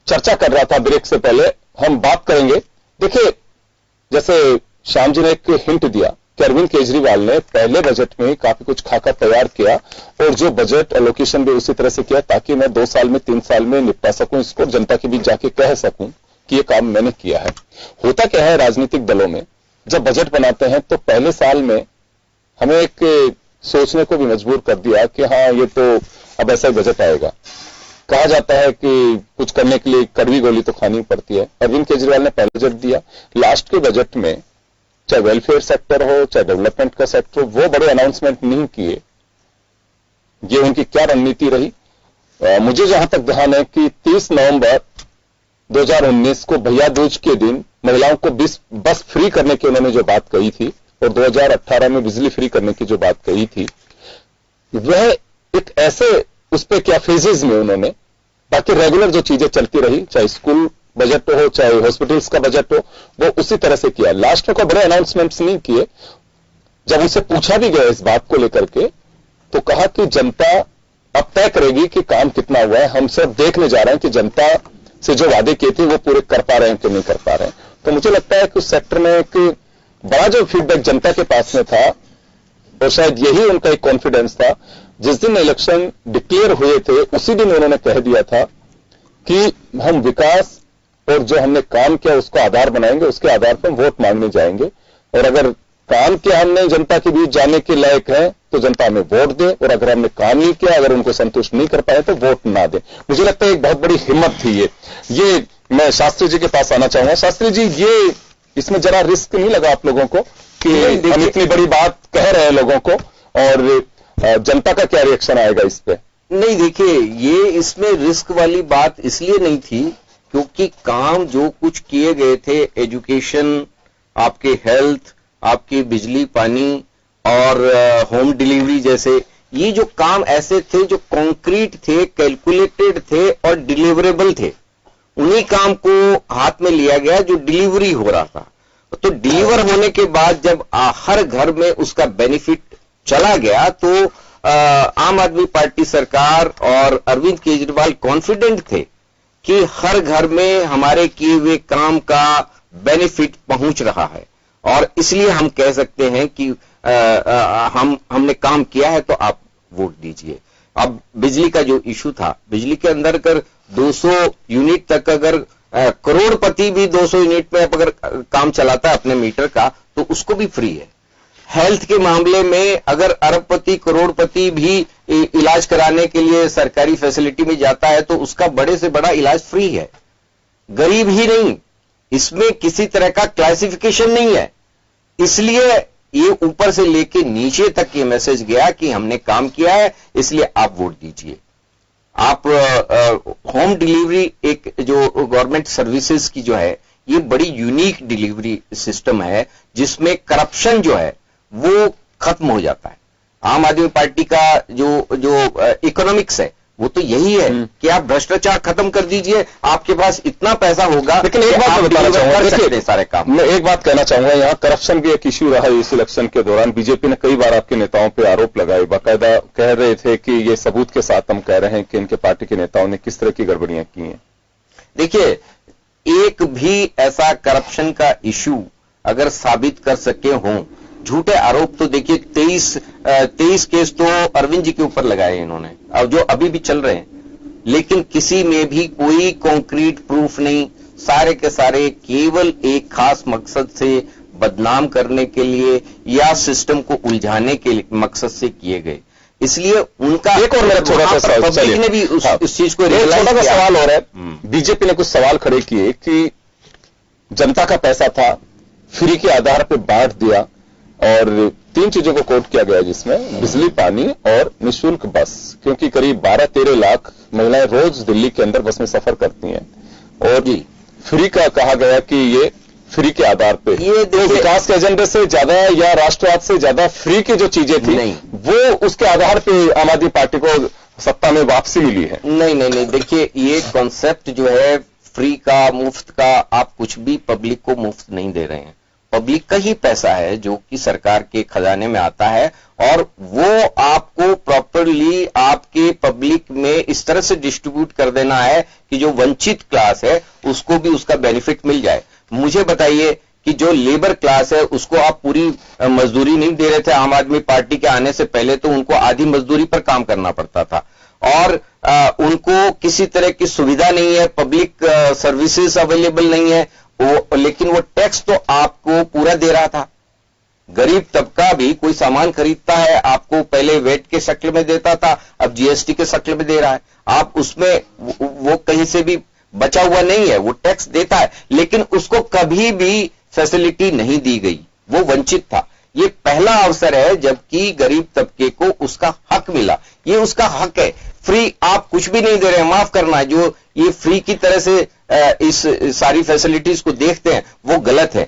चर्चा कर रहा था ब्रेक से पहले, हम बात करेंगे। देखिए, जैसे श्याम जी ने एक हिंट दिया कि अरविंद केजरीवाल ने पहले बजट में काफी कुछ खाका तैयार किया, और जो बजट एलोकेशन भी उसी तरह से किया ताकि मैं 2 साल में 3 साल में निपटा सकूं इसको, जनता के बीच जाके कह सकूं कि ये काम मैंने किया है। होता क्या है, राजनीतिक दलों में जब बजट बनाते हैं तो पहले साल में हमें एक सोचने को भी मजबूर कर दिया कि हाँ, ये तो अब ऐसा ही बजट आएगा। कहा जाता है कि कुछ करने के लिए कड़वी गोली तो खानी पड़ती है। अरविंद केजरीवाल ने पहले बजट दिया, लास्ट के बजट में चाहे वेलफेयर सेक्टर हो, चाहे डेवलपमेंट का सेक्टर हो, वो बड़े अनाउंसमेंट नहीं किए। ये उनकी क्या रणनीति रही? मुझे जहां तक ध्यान है कि 30 नवंबर 2019 को भैया दूज के दिन महिलाओं को बस फ्री करने की उन्होंने जो बात कही थी, और 2018 में बिजली फ्री करने की जो बात कही थी, वह एक ऐसे उस पे क्या फेजेस में उन्होंने, बाकी रेगुलर जो चीजें चलती रही, चाहे स्कूल बजट हो, चाहे हॉस्पिटल्स का बजट हो, वो उसी तरह से किया। लास्ट में कोई बड़े अनाउंसमेंट्स नहीं किए। जब उनसे पूछा भी गया इस बात को लेकर के, तो कहा कि जनता अब तय करेगी कि काम कितना हुआ है, हम सिर्फ देखने जा रहे हैं कि जनता से जो वादे किए थे वो पूरे कर पा रहे हैं कि नहीं कर पा रहे हैं। तो मुझे लगता है कि उस सेक्टर में एक बड़ा जो फीडबैक जनता के पास में था, और शायद यही उनका एक कॉन्फिडेंस था। जिस दिन इलेक्शन डिक्लेयर हुए थे उसी दिन उन्होंने कह दिया था कि हम विकास और जो हमने काम किया उसको आधार बनाएंगे, उसके आधार पर हम वोट मांगने जाएंगे, और अगर काम किया हमने जनता के बीच जाने के लायक है तो जनता हमें वोट दे, और अगर हमने काम नहीं किया, अगर उनको संतुष्ट नहीं कर पाए तो वोट ना दे। मुझे लगता है एक बहुत बड़ी हिम्मत थी ये। मैं शास्त्री जी के पास आना चाहूंगा। शास्त्री जी, ये इसमें जरा रिस्क नहीं लगा आप लोगों को कि हम इतनी बड़ी बात कह रहे हैं लोगों को, और जनता का क्या रिएक्शन आएगा इस पे? नहीं, देखिए, ये इसमें रिस्क वाली बात इसलिए नहीं थी क्योंकि काम जो कुछ किए गए थे, एजुकेशन, आपके हेल्थ, आपकी बिजली पानी और होम डिलीवरी जैसे, ये जो काम ऐसे थे जो कॉन्क्रीट थे, कैलकुलेटेड थे और डिलीवरेबल थे, उन्हीं काम को हाथ में लिया गया जो डिलीवरी हो रहा था। तो डिलीवर होने के बाद जब हर घर में उसका बेनिफिट चला गया तो आम आदमी पार्टी सरकार और अरविंद केजरीवाल कॉन्फिडेंट थे कि हर घर में हमारे किए हुए काम का बेनिफिट पहुंच रहा है, और इसलिए हम कह सकते हैं कि हमने काम किया है तो आप वोट दीजिए। अब बिजली का जो इशू था, बिजली के अंदर अगर 200 यूनिट तक अगर करोड़पति भी 200 यूनिट में अगर काम चलाता है अपने मीटर का तो उसको भी फ्री है। हेल्थ के मामले में अगर अरबपति करोड़पति भी इलाज कराने के लिए सरकारी फैसिलिटी में जाता है तो उसका बड़े से बड़ा इलाज फ्री है। गरीब ही नहीं, इसमें किसी तरह का क्लासिफिकेशन नहीं है। इसलिए ये ऊपर से लेके नीचे तक ये मैसेज गया कि हमने काम किया है, इसलिए आप वोट दीजिए। आप होम डिलीवरी एक जो गवर्नमेंट सर्विसेज की जो है ये बड़ी यूनिक डिलीवरी सिस्टम है जिसमें करप्शन जो है वो खत्म हो जाता है। आम आदमी पार्टी का जो इकोनॉमिक्स है वो तो यही है कि आप भ्रष्टाचार खत्म कर दीजिए, आपके पास इतना पैसा होगा। लेकिन एक बात मैं बताना चाहूंगा, सारे काम मैं एक बात कहना चाहूंगा, यहाँ करप्शन भी एक इश्यू रहा है इस इलेक्शन के दौरान। बीजेपी ने कई बार आपके नेताओं पे आरोप लगाए, बाकायदा कह रहे थे कि ये सबूत के साथ हम कह रहे हैं कि इनके पार्टी के नेताओं ने किस तरह की गड़बड़ियां की हैं। देखिए, एक भी ऐसा करप्शन का इश्यू अगर साबित कर सके हों, झूठे आरोप तो देखिए 23 केस तो अरविंद जी के ऊपर लगाए इन्होंने, अब जो अभी भी चल रहे हैं, लेकिन किसी में भी कोई कॉन्क्रीट प्रूफ नहीं। सारे के सारे केवल एक खास मकसद से बदनाम करने के लिए या सिस्टम को उलझाने के मकसद से किए गए। इसलिए उनका एक और मेरा छोटा सा सवाल, पब्लिक ने भी उस चीज को छोटा सा सवाल हो रहा है। बीजेपी ने कुछ सवाल खड़े किए कि जनता का पैसा था, फ्री के आधार पर बांट दिया, और 3 चीजों को कोट किया गया जिसमें बिजली, पानी और निःशुल्क बस, क्योंकि करीब 12-13 लाख महिलाएं रोज दिल्ली के अंदर बस में सफर करती हैं। और फ्री का कहा गया कि ये फ्री के आधार पे, ये विकास के एजेंडे से ज्यादा या राष्ट्रवाद से ज्यादा फ्री की जो चीजें थी वो उसके आधार पे आम आदमी पार्टी को सत्ता में वापसी मिली है। नहीं, देखिए ये कॉन्सेप्ट जो है फ्री का, मुफ्त का, आप कुछ भी पब्लिक को मुफ्त नहीं दे रहे हैं। पब्लिक का ही पैसा है जो कि सरकार के खजाने में आता है, और वो आपको प्रॉपरली आपके पब्लिक में इस तरह से डिस्ट्रीब्यूट कर देना है कि जो वंचित क्लास है उसको भी उसका बेनिफिट मिल जाए। मुझे बताइए कि जो लेबर क्लास है उसको आप पूरी मजदूरी नहीं दे रहे थे। आम आदमी पार्टी के आने से पहले तो उनको आधी मजदूरी पर काम करना पड़ता था, और उनको किसी तरह की सुविधा नहीं है, पब्लिक सर्विसेज अवेलेबल नहीं है लेकिन वो टैक्स तो आपको पूरा दे रहा था। गरीब तबका भी कोई सामान खरीदता है, आपको पहले वेट के शक्ल में देता था, अब जीएसटी के शक्ल में दे रहा है। आप उसमें वो कहीं से भी बचा हुआ नहीं है, वो टैक्स देता है, लेकिन उसको कभी भी फैसिलिटी नहीं दी गई, वो वंचित था। ये पहला अवसर है जबकि गरीब तबके को उसका हक मिला। ये उसका हक है। फ्री आप कुछ भी नहीं दे रहे हैं, माफ करना, जो ये फ्री की तरह से इस सारी फैसिलिटीज को देखते हैं वो गलत है।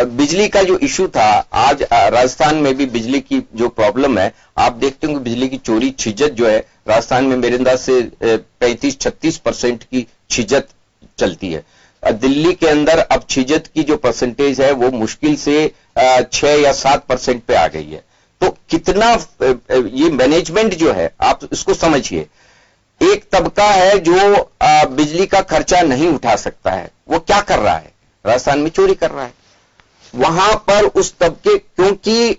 बिजली का जो इश्यू था, आज राजस्थान में भी बिजली की जो प्रॉब्लम है, आप देखते होंगे बिजली की चोरी छिजत जो है राजस्थान में मेरे अंदाज से 35-36% की छिजत चलती है। दिल्ली के अंदर अब छिजत की जो परसेंटेज है वो मुश्किल से 6 या 7% पे आ गई है। तो कितना ये मैनेजमेंट जो है, आप इसको समझिए। एक तबका है जो बिजली का खर्चा नहीं उठा सकता है, वो क्या कर रहा है? राजस्थान में चोरी कर रहा है। वहां पर उस तबके, क्योंकि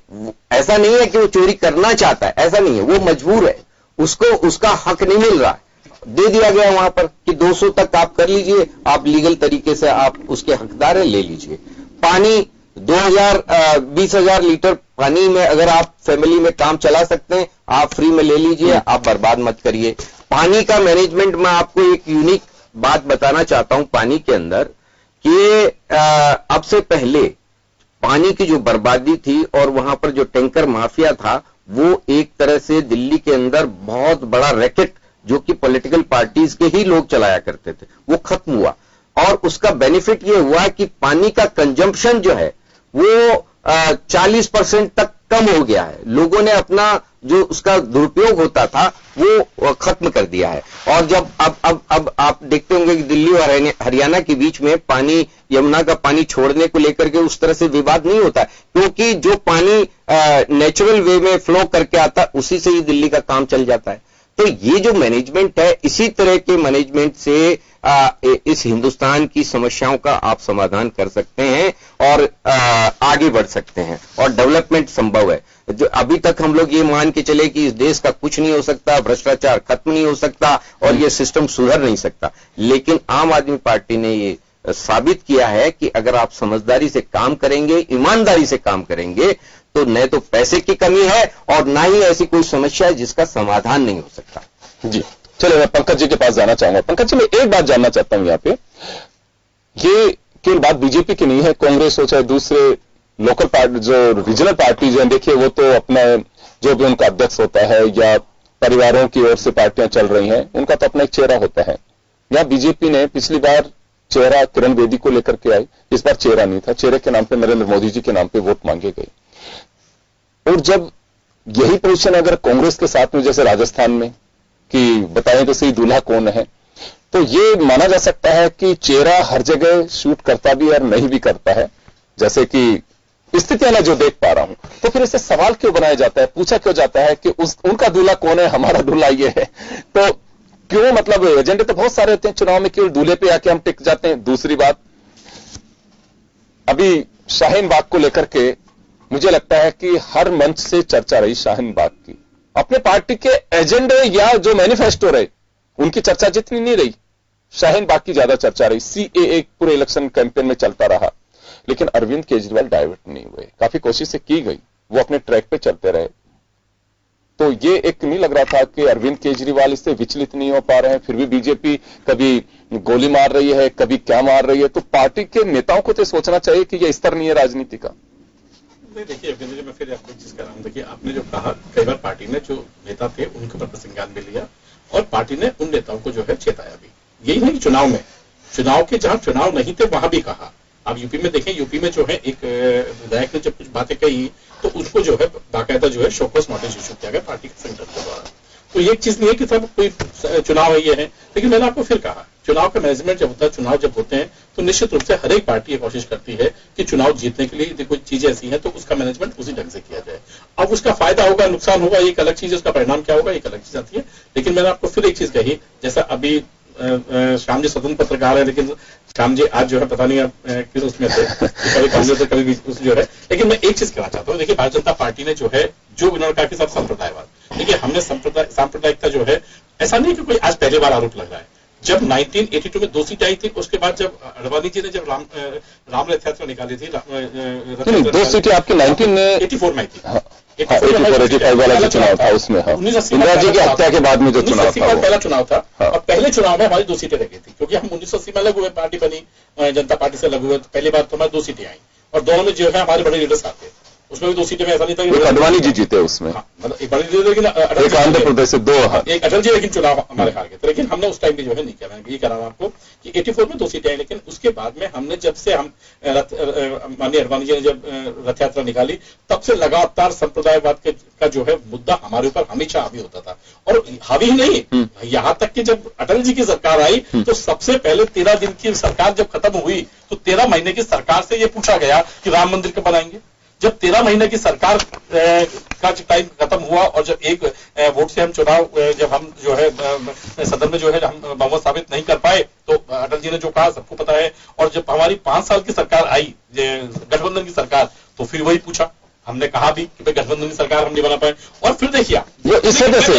ऐसा नहीं है कि वो चोरी करना चाहता है, ऐसा नहीं है, वो मजबूर है, उसको उसका हक नहीं मिल रहा है, दे दिया गया वहां पर कि 200 तक आप कर लीजिए, आप लीगल तरीके से आप उसके हकदार है, ले लीजिए। पानी 20,000 लीटर पानी में अगर आप फैमिली में काम चला सकते हैं, आप फ्री में ले लीजिए, आप बर्बाद मत करिए। पानी का मैनेजमेंट में आपको एक यूनिक बात बताना चाहता हूं पानी के अंदर कि अब से पहले पानी की जो बर्बादी थी और वहां पर जो टैंकर माफिया था, वो एक तरह से दिल्ली के अंदर बहुत बड़ा रैकेट जो कि पॉलिटिकल पार्टीज के ही लोग चलाया करते थे, वो खत्म हुआ। और उसका बेनिफिट ये हुआ कि पानी का कंजम्पशन जो है वो 40% तक कम हो गया है। लोगों ने अपना जो उसका दुरुपयोग होता था वो खत्म कर दिया है। और जब अब आप देखते होंगे कि दिल्ली और हरियाणा के बीच में पानी, यमुना का पानी छोड़ने को लेकर के उस तरह से विवाद नहीं होता, क्योंकि जो पानी नेचुरल वे में फ्लो करके आता है उसी से ही दिल्ली का काम चल जाता है। तो ये जो मैनेजमेंट है, इसी तरह के मैनेजमेंट से इस हिंदुस्तान की समस्याओं का आप समाधान कर सकते हैं और आगे बढ़ सकते हैं और डेवलपमेंट संभव है। जो अभी तक हम लोग ये मान के चले कि इस देश का कुछ नहीं हो सकता, भ्रष्टाचार खत्म नहीं हो सकता और ये सिस्टम सुधर नहीं सकता, लेकिन आम आदमी पार्टी ने ये साबित किया है कि अगर आप समझदारी से काम करेंगे, ईमानदारी से काम करेंगे, तो न तो पैसे की कमी है और ना ही ऐसी कोई समस्या है जिसका समाधान नहीं हो सकता। जी चलिए, मैं पंकज जी के पास जाना चाहूंगा। पंकज जी, मैं एक बात जानना चाहता हूं यहाँ पे, ये केवल बात बीजेपी की नहीं है, कांग्रेस हो चाहे दूसरे लोकल पार्टी, जो रीजनल पार्टीज हैं, देखिए वो तो अपना जो भी उनका अध्यक्ष होता है या परिवारों की ओर से पार्टियां चल रही हैं, उनका तो अपना एक चेहरा होता है। यहाँ बीजेपी ने पिछली बार चेहरा किरण बेदी को लेकर के आई, इस बार चेहरा नहीं था, चेहरे के नाम पे नरेंद्र मोदी जी के नाम पे वोट मांगे गए। और जब यही पोजीशन अगर कांग्रेस के साथ में, जैसे राजस्थान में, कि बताएं तो सही दूल्हा कौन है, तो ये माना जा सकता है कि चेहरा हर जगह शूट करता भी है और नहीं भी करता है, जैसे कि स्थितियां मैं जो देख पा रहा हूं। तो फिर इससे सवाल क्यों बनाया जाता है, पूछा क्यों जाता है कि उनका दूल्हा कौन है, हमारा दूल्हा ये है? तो क्यों, मतलब एजेंडे तो बहुत सारे होते हैं चुनाव में, केवल दूल्हे पे आके हम टिक जाते हैं। दूसरी बात, अभी शाहीन बाग को लेकर के मुझे लगता है कि हर मंच से चर्चा रही शाहीन बाग की, अपने पार्टी के एजेंडे या जो मैनिफेस्टो रहे उनकी चर्चा जितनी नहीं रही, शाहीन बाग की ज्यादा चर्चा रही। सीएए पूरे इलेक्शन कैंपेन में चलता रहा, लेकिन अरविंद केजरीवाल डाइवर्ट नहीं हुए, काफी कोशिशें की गई, वो अपने ट्रैक पे चलते रहे। तो ये एक नहीं लग रहा था कि अरविंद केजरीवाल इससे विचलित नहीं हो पा रहे हैं, फिर भी बीजेपी कभी गोली मार रही है, कभी क्या मार रही है। तो पार्टी के नेताओं को तो सोचना चाहिए कि ये स्तर नहीं है राजनीति का। देखिए अरविंद जी, मैं फिर आपको एक चीज कह रहा हूं, देखिए आपने जो कहा, कई बार पार्टी ने जो नेता थे उनके ऊपर संज्ञान भी लिया और पार्टी ने उन नेताओं को जो है चेताया भी। यही नहीं, चुनाव में, चुनाव के जहां चुनाव नहीं थे वहां भी कहा। आप यूपी में देखें, यूपी में जो है एक विधायक ने जब कुछ बातें कही तो उसको जो है बाकायदा जो है शोकॉज नोटिस इशू किया गया पार्टी के संगठन के द्वारा। तो ये एक चीज नहीं है कि सब कोई चुनाव है ये है, लेकिन मैंने आपको फिर कहा, चुनाव का मैनेजमेंट जब होता है, चुनाव जब होते हैं तो निश्चित रूप से हर एक पार्टी ये कोशिश करती है कि चुनाव जीतने के लिए कोई चीजें ऐसी हैं तो उसका मैनेजमेंट उसी ढंग से किया जाए। अब उसका फायदा होगा, नुकसान होगा, एक अलग चीज है, उसका परिणाम क्या होगा एक अलग चीज आती है। लेकिन मैंने आपको फिर एक चीज कही, जैसा अभी श्याम जी स्वतंत्र पत्रकार है, लेकिन श्याम जी आज जो है पता नहीं आप किस उसमें थे, कभी कांग्रेस कभी भी उस जो है। लेकिन मैं एक चीज कहना चाहता हूँ, देखिए भारतीय जनता पार्टी ने जो है, जो उन्होंने कहा कि सब संप्रदायवाद, देखिए हमने सांप्रदायिकता जो है, ऐसा नहीं कि कोई आज पहली बार आरोप लग रहा है। जब 1982 में 2 सीट आई थी, उसके बाद जब अडवाणी जी ने जब राम रथ यात्रा निकाली थी, 2 सीटें आपकी 1984 में आई थी। 85 वाला जो चुनाव था उसमें, इंदिरा जी की हत्या के बाद में जो चुनाव था, पहला चुनाव था। और पहले चुनाव में हमारी 2 सीटें रह गई थी, क्योंकि हम 1980 में अलग हुए, पार्टी बनी, जनता पार्टी से अलग हुए, तो पहली बार तो हमारी 2 सीटें आई और दोनों में जो है हमारे बड़े लीडर्स आते, उसमें भी 2 सीटें में ऐसा नहीं था कि अडवाणी जी जीते उसमें, मतलब एक बड़े लीडर, लेकिन एक आंध्र प्रदेश से 2, एक अटल जी, लेकिन चुनाव हमारे हार गए थे। लेकिन हमने उस टाइम भी जो है नहीं किया। मैं ये कह रहा हूं आपको कि 84 में 2 सीटें आई, लेकिन उसके बाद में हमने, जब से हम माननीय अडवाणी जी ने जब रथ यात्रा निकाली, तब से लगातार संप्रदायवाद का जो है मुद्दा हमारे ऊपर हमेशा हावी होता था। और हावी ही नहीं, यहां तक कि जब अटल जी की सरकार आई तो सबसे पहले 13 दिन की सरकार जब खत्म हुई तो 13 महीने की सरकार से ये पूछा गया कि राम मंदिर कब बनाएंगे। जब 13 महीने की सरकार का टाइम खत्म हुआ और जब एक वोट से हम चुनाव, जब हम जो है सदन में जो है हम बहुमत साबित नहीं कर पाए, तो अटल जी ने जो कहा सबको पता है। और जब हमारी 5 साल की सरकार आई, गठबंधन की सरकार, तो फिर वही पूछा, हमने कहा भी कि भाई गठबंधन की सरकार हम नहीं बना पाए। और फिर देखिए इस वजह से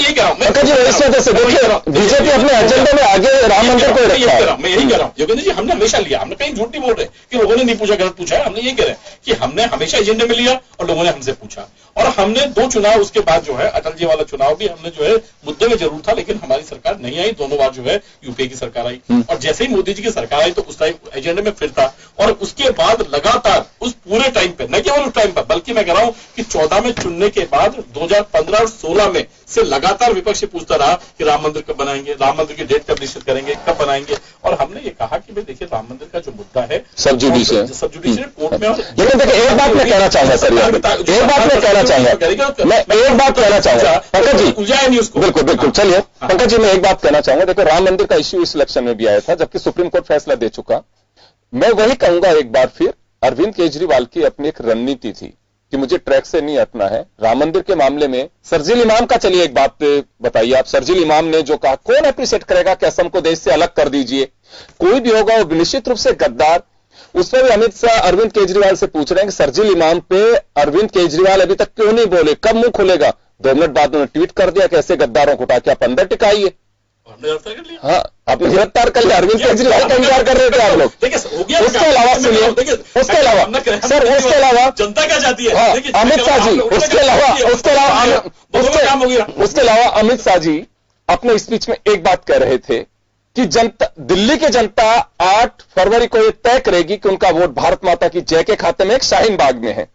बीजेपी अपने एजेंडे में आगे राम मंदिर को रखा है। मैं यही कह रहा हूँ योगेंद्र जी, हमने हमेशा लिया, हमने कहीं झूठ नहीं बोल रहे कि लोगों ने नहीं पूछा, गलत पूछा है। हमने ये कह रहे हैं कि हमने हमेशा एजेंडे में लिया और लोगों ने हमसे पूछा। और हमने 2 चुनाव उसके बाद जो है, अटल जी वाला चुनाव भी हमने जो है मुद्दे में जरूर था, लेकिन हमारी सरकार नहीं आई। दोनों बार जो है यूपीए की सरकार आई और जैसे ही मोदी जी की सरकार आई तो उस टाइम एजेंडे में फिर था। और उसके बाद लगातार उस पूरे टाइम पे, न केवल उस टाइम पर, बल्कि मैं कह रहा हूं कि 14 में चुनने के बाद 2015 और 16 में से लगातार विपक्ष पूछता रहा कि राम मंदिर कब बनाएंगे, राम मंदिर की डेट कब निश्चित करेंगे, कब बनाएंगे। और हमने ये कहा कि भाई देखिए राम मंदिर का जो मुद्दा है सब जुडिशियल कोर्ट में, और लेकिन देखिए एक बात मैं कहना चाहूंगा सर, एक बात मैं कहना चाहूंगा, मैं एक बात कहना चाहूंगा पंकज जी, उलझाया नहीं उसको। बिल्कुल बिल्कुल, चलिए पंकज जी मैं एक बात कहना चाहूंगा। देखो राम मंदिर का इश्यू इस इलेक्शन में भी आया था, जबकि सुप्रीम कोर्ट फैसला दे चुका। मैं वही कहूंगा एक बार फिर, अरविंद केजरीवाल की अपनी एक रणनीति थी कि मुझे ट्रैक से नहीं हटना है। राम मंदिर के मामले में शर्जील इमाम का, चलिए एक बात बताइए आप, शर्जील इमाम ने जो कहा, कौन अप्रिशिएट करेगा कि असम को देश से अलग कर दीजिए, कोई भी होगा वो निश्चित रूप से गद्दार। उस पर भी अमित शाह अरविंद केजरीवाल से पूछ रहे हैं कि शर्जील इमाम पे अरविंद केजरीवाल अभी तक क्यों नहीं बोले, कब मुंह खुलेगा? 2 मिनट बाद उन्होंने ट्वीट कर दिया कि ऐसे गद्दारों को उठा के आप अंदर टिकाइए। हाँ, आपने गिरफ्तार कर लिया, अरविंद केजरीवाल का इंतजार कर रहे थे आप लोग। उसके अलावा सुनिए, उसके अलावा सर, उसके अलावा जनता क्या चाहती है अमित शाह जी, उसके अलावा अमित शाह जी अपने स्पीच में एक बात कह रहे थे कि जनता, दिल्ली की जनता 8 फरवरी को ये तय करेगी कि उनका वोट भारत माता की जय के खाते में एक शाहीन बाग में है।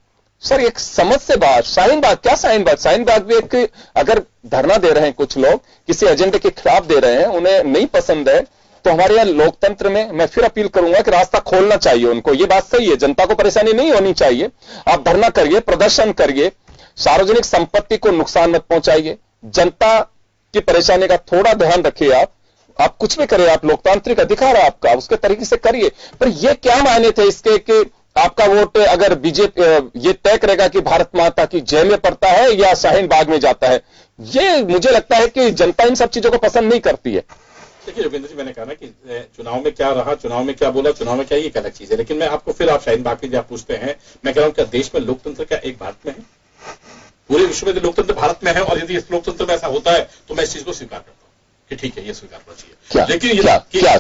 सर एक समझ से बाहर, शाहीन बाग क्या शाहीन बाग? शाहीन बाग भी एक, अगर धरना दे रहे हैं कुछ लोग, किसी एजेंडे के खिलाफ दे रहे हैं, उन्हें नहीं पसंद है, तो हमारे यहाँ लोकतंत्र में मैं फिर अपील करूंगा कि रास्ता खोलना चाहिए उनको। ये बात सही है, जनता को परेशानी नहीं होनी चाहिए। आप धरना करिए, प्रदर्शन करिए, सार्वजनिक संपत्ति को नुकसान मत पहुंचाइए, जनता की परेशानी का थोड़ा ध्यान रखिए। आप कुछ भी करें, आप लोकतांत्रिक अधिकार है आपका, उसके तरीके से करिए। पर ये क्या मायने थे इसके कि आपका वोट अगर बीजेपी ये तय करेगा कि भारत माता की जय में पड़ता है या शाहीन बाग में जाता है? ये मुझे लगता है कि जनता इन सब चीजों को पसंद नहीं करती है। देखिए योगेंद्र जी, मैंने कहा ना कि चुनाव में क्या रहा, चुनाव में क्या बोला, चुनाव में क्या, ये एक अलग चीज है। लेकिन मैं आपको फिर, आप शाहीन बाग की आप पूछते हैं, मैं कह रहा हूं क्या देश में लोकतंत्र क्या एक भारत में है? पूरे विश्व में लोकतंत्र भारत में है, और यदि इस लोकतंत्र में ऐसा होता है तो मैं इस चीज को स्वीकार करता हूं कि ठीक है, ये स्वीकार होना चाहिए। लेकिन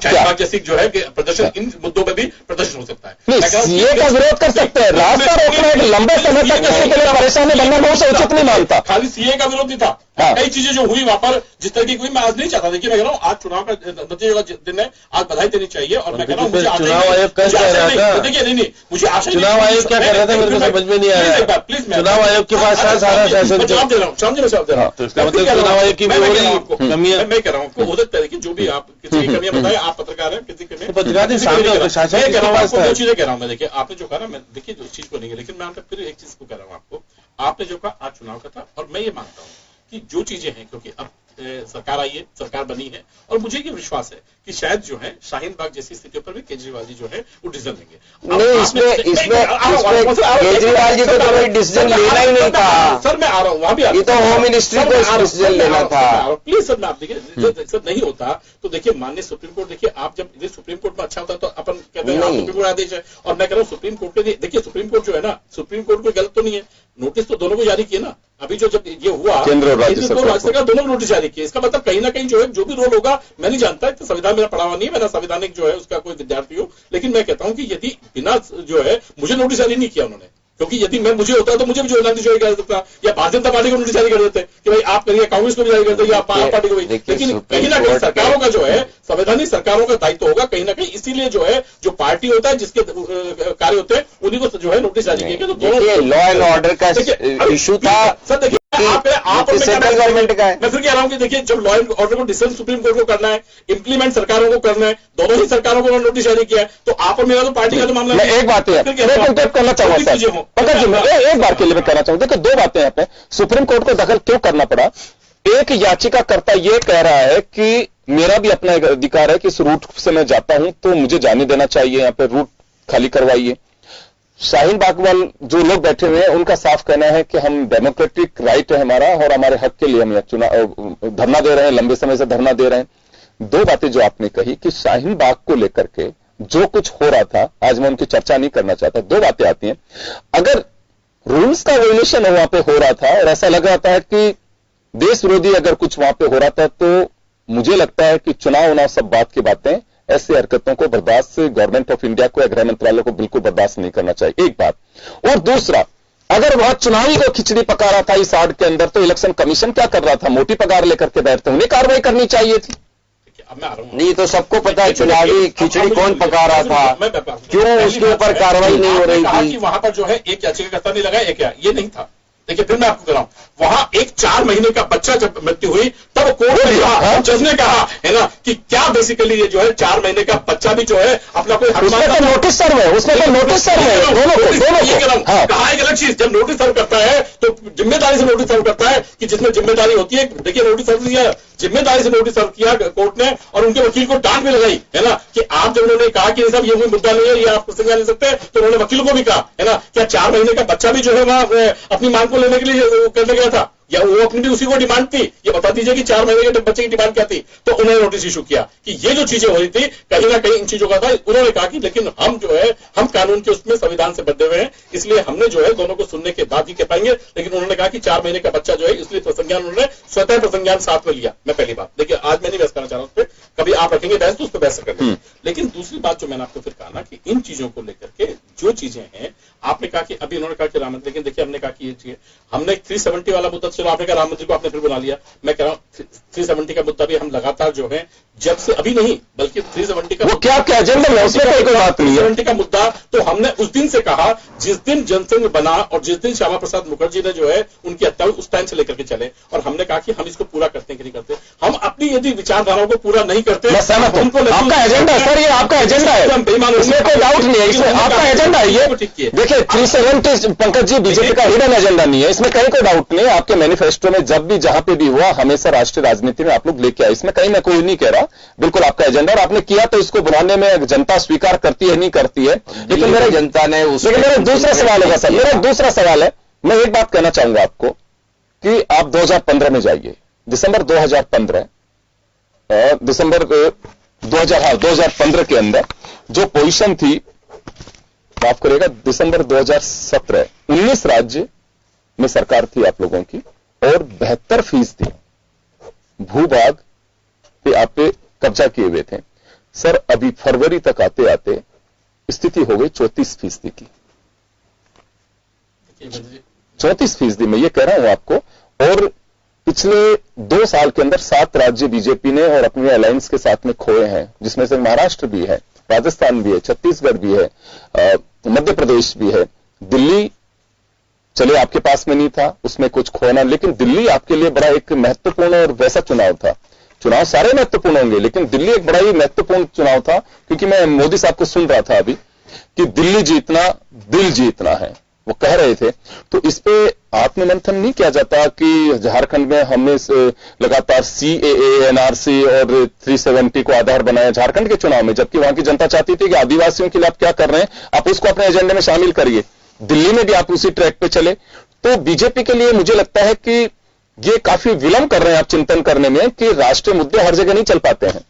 शाहीन बाग जैसी जो है कि प्रदर्शन, इन मुद्दों में भी प्रदर्शन हो सकता है। सीए का विरोध कर सकते हैं, रास्ता रोकना एक लंबे समय तक किसी के लिए परेशानी बनना बहुत उचित नहीं मानता। खाली सीए का विरोध नहीं था, कई चीजें जो हुई वहां पर, जिस तरह की कोई मैं आज नहीं चाहता। देखिए मैं कह रहा हूं आज चुनाव का नतीजे का दिन है, आज बधाई देनी चाहिए। और मैं कह रहा हूं मुझे चुनाव आयोग क्या कह रहा था, देखिए नहीं मुझे आशा, चुनाव आयोग क्या कह रहा था मेरे को समझ में नहीं आया। प्लीज, चुनाव आयोग के पास सारा शासन, जवाब दे रहा हूँ, समझे मैं जवाब दे रहा हूँ। तो इसका मतलब चुनाव आयोग की कमियां, मैं कह रहा हूँ आपको हो सकता है कि जो भी आप किसी की कमियां बताए, आप पत्रकार हैं, किसी कमियां पत्रकार दो चीजें कह रहा हूं मैं। देखिए आपने जो कहा ना, मैं देखिए उस चीज को नहीं है, लेकिन मैं फिर एक चीज को कह रहा हूं आपको। आपने जो कहा आज चुनाव का था, और मैं ये मानता हूं कि जो चीजें हैं, क्योंकि अब सरकार आई है, सरकार बनी है, और मुझे ये विश्वास है कि शायद जो है शाहीन बाग जैसी स्थितियों पर भी केजरीवाल जी जो है वो डिसीजन लेंगे। नहीं, इसमें केजरीवाल जी को तो कोई डिसीजन लेना ही नहीं था सर। मैं आ रहा हूँ वहां भी, ये तो होम मिनिस्ट्री को डिसीजन लेना था। प्लीज सर, मैं आप देखिए सर, नहीं होता तो देखिए माननीय सुप्रीम कोर्ट, देखिए आप जब सुप्रीम कोर्ट में अच्छा होता है तो अपन कहते हैं सुप्रीम कोर्ट आदेश है। और मैं कह रहा हूँ सुप्रीम कोर्ट के, देखिए सुप्रीम कोर्ट जो है ना, सुप्रीम कोर्ट कोई गलत तो नहीं है, नोटिस तो दोनों को जारी किए ना। अभी जो जब ये हुआ, केंद्र और राज्य सरकार दोनों को नोटिस जारी किए। इसका मतलब कहीं ना कहीं जो है, जो भी रोल होगा, मैं नहीं जानता, तो संविधान मेरा पढ़ा हुआ नहीं है, मेरा संवैधानिक जो है उसका कोई विद्यार्थी हो, लेकिन मैं कहता हूं कि यदि बिना जो है मुझे नोटिस जारी नहीं किया उन्होंने, क्योंकि यदि मैं मुझे होता तो मुझे भी जो नोटिस जारी कर देता, या भारतीय जनता पार्टी को नोटिस जारी कर देते कि भाई आप करिए, कांग्रेस को भी जारी करते, या आप पार्टी को भी। लेकिन कहीं ना कहीं सरकारों का जो है, संवैधानिक सरकारों का दायित्व होगा कहीं ना कहीं, इसीलिए जो है जो पार्टी होता है, जिसके कार्य होते हैं, उन्हीं को जो है नोटिस जारी किया। तो लॉ एंड ऑर्डर का इशू था सर। देखिए आप सेंट्रल गवर्नमेंट का है। मैं फिर कह रहा हूं कि देखिए जब लॉ एंड ऑर्डर को डिसीजन सुप्रीम कोर्ट को करना है, इंप्लीमेंट सरकारों को करना है, दोनों ही सरकारों को नोटिस जारी किया है, तो आप और मेरा तो पार्टी का तो मामला है। एक बात है करना चाहूंगा सर, पंकज जी, मैं एक बार के लिए मैं कहना चाहूंगा, देखो 2 बातें यहाँ पे, सुप्रीम कोर्ट को दखल क्यों करना पड़ा? एक याचिकाकर्ता ये कह रहा है कि मेरा भी अपना एक अधिकार है कि इस रूट से मैं जाता हूं तो मुझे जाने देना चाहिए, यहाँ पे रूट खाली करवाइए। शाहीन बाग वाल जो लोग बैठे हुए हैं उनका साफ कहना है कि हम डेमोक्रेटिक राइट है हमारा, और हमारे हक के लिए हम चुनाव धरना दे रहे हैं, लंबे समय से धरना दे रहे हैं। 2 बातें जो आपने कही कि शाहीन बाग को लेकर के जो कुछ हो रहा था, आज मैं उनकी चर्चा नहीं करना चाहता। 2 बातें आती हैं, अगर रूल्स का वायलेशन वहां पे हो रहा था और ऐसा लग रहा था कि देश विरोधी अगर कुछ वहां पे हो रहा था, तो मुझे लगता है कि चुनाव सब बात की बातें, ऐसी हरकतों को बर्दाश्त गवर्नमेंट ऑफ इंडिया को या गृह मंत्रालय को बिल्कुल बर्दाश्त नहीं करना चाहिए, एक बात। और दूसरा, अगर वह चुनावी को खिचड़ी पका रहा था इस आड़ के अंदर, तो इलेक्शन कमीशन क्या कर रहा था? मोटी पगार लेकर के बैठते, उन्हें कार्रवाई करनी चाहिए थी। अब मैं आ रहा हूँ। नहीं तो सबको पता है चुनावी खिचड़ी कौन पका रहा था, क्यों उसके ऊपर कार्रवाई नहीं हो रही थी। वहां पर जो है एक याचिकाकर्ता ने लगाया क्या, ये नहीं था। देखिए फिर मैं आपको कराऊं, वहां एक 4 महीने का बच्चा जब मृत्यु हुई तब कोर्ट ने कहा, जज ने कहा है ना कि क्या बेसिकली ये जो है 4 महीने का बच्चा भी जो है अपना कोई नोटिस सर्व है, उसमें तो नोटिस सर्व है दोनों। कहा एक अलग चीज, जब नोटिस सर्व करता है तो जिम्मेदारी से नोटिस सर्व करता है कि जिसमें जिम्मेदारी होती है। देखिए नोटिस सर्व किया, जिम्मेदारी से नोटिस सर्व किया कोर्ट ने, और उनके वकील को डांट भी लगाई है ना कि आप जब उन्होंने कहा कि साहब ये कोई मुद्दा नहीं है, ये आप संज्ञान ले सकते हैं, तो उन्होंने वकील को भी कहा है ना क्या 4 महीने का बच्चा भी जो है वहां अपनी मांग को लेने के लिए करने गया था, या वो अपनी भी उसी को डिमांड थी। ये बता दीजिए कि 4 महीने के बच्चे की डिमांड क्या थी। तो उन्होंने नोटिस इशू किया कि ये जो चीजें हो रही थी कहीं ना कहीं इन चीजों का था। उन्होंने कहा कि लेकिन हम जो है हम कानून के उसमें संविधान से बंधे हुए हैं, इसलिए हमने जो है दोनों को सुनने के बाद ही कह पाएंगे। लेकिन उन्होंने कहा कि 4 महीने का बच्चा जो है, इसलिए प्रसंज्ञान उन्होंने स्वतः प्रसंज्ञान साथ में लिया। मैं पहली बात देखिए, आज मैं नहीं बहस करना चाह रहा उस पर, कभी आप रखेंगे बहस तो उस पर बहस करेंगे। लेकिन दूसरी बात जो मैंने आपको फिर कहा ना कि इन चीजों को लेकर के जो चीजें हैं, आपने कहा कि अभी उन्होंने कहा कि राम मंदिर, लेकिन देखिए हमने कहा कि ये चीज हमने 370 वाला मुद्दा, चलो आपने कहा राम मंदिर को आपने फिर बना लिया। मैं कह रहा हूं 370 का मुद्दा भी हम लगातार जो है, जब से अभी नहीं बल्कि 370 का क्या क्या एजेंडा में उसमें कोई बात नहीं है। 370 का मुद्दा तो हमने उस दिन से कहा जिस दिन जनसंघ बना और जिस दिन श्यामा प्रसाद मुखर्जी ने जो है उनकी हत्या हुई, उस टाइम से लेकर के चले, और हमने कहा कि हम इसको पूरा करते हैं कि नहीं करते। हम अपनी यदि विचारधाराओं को पूरा नहीं करते, आपका एजेंडा सर, ये आपका एजेंडा है, इसमें कोई डाउट नहीं है, इसमें आपका एजेंडा है ये। देखिए 370 पंकज जी बीजेपी का हिडन एजेंडा नहीं है, इसमें कहीं कोई डाउट नहीं है। आपके मैनिफेस्टो में जब भी जहां पे भी हुआ हमेशा राष्ट्रीय राजनीति में आप लोग लेके आए, इसमें कहीं मैं कोई नहीं कह रहा, बिल्कुल आपका एजेंडा, और आपने किया तो इसको बनाने में जनता स्वीकार करती है नहीं करती है। लेकिन मेरे जनता ने लेकिन मेरा दूसरा सवाल होगा सर, मेरा दूसरा सवाल है, मैं एक बात कहना चाहूंगा आपको कि आप 2015 में जाइए, दिसंबर 2015 दिसंबर 2015 के अंदर जो पोजीशन थी, माफ करिएगा, दिसंबर 2017 19 राज्य में सरकार थी आप लोगों की, और 72% भूभाग पे आप पे कब्जा किए हुए थे। सर अभी फरवरी तक आते आते स्थिति हो गई 34% की। 34% मैं ये कह रहा हूं आपको, और पिछले 2 साल के अंदर 7 राज्य बीजेपी ने और अपने अलायंस के साथ में खोए हैं, जिसमें से महाराष्ट्र भी है, राजस्थान भी है, छत्तीसगढ़ भी है, मध्य प्रदेश भी है। दिल्ली चले आपके पास में नहीं था, उसमें कुछ खोना, लेकिन दिल्ली आपके लिए बड़ा एक महत्वपूर्ण और वैसा चुनाव था। चुनाव सारे महत्वपूर्ण होंगे, लेकिन दिल्ली एक बड़ा ही महत्वपूर्ण चुनाव था, क्योंकि मैं मोदी साहब को सुन रहा था अभी कि दिल्ली जीतना दिल जीतना है, वो कह रहे थे। तो इस पे आत्ममंथन नहीं किया जाता कि झारखंड में हमने लगातार CAA, NRC और 370 को आधार बनाया झारखंड के चुनाव में, जबकि वहां की जनता चाहती थी कि आदिवासियों के लिए आप क्या कर रहे हैं, आप उसको अपने एजेंडे में शामिल करिए। दिल्ली में भी आप उसी ट्रैक पे चले। तो बीजेपी के लिए मुझे लगता है कि ये काफी विलंब कर रहे हैं आप चिंतन करने में कि राष्ट्रीय मुद्दे हर जगह नहीं चल पाते हैं।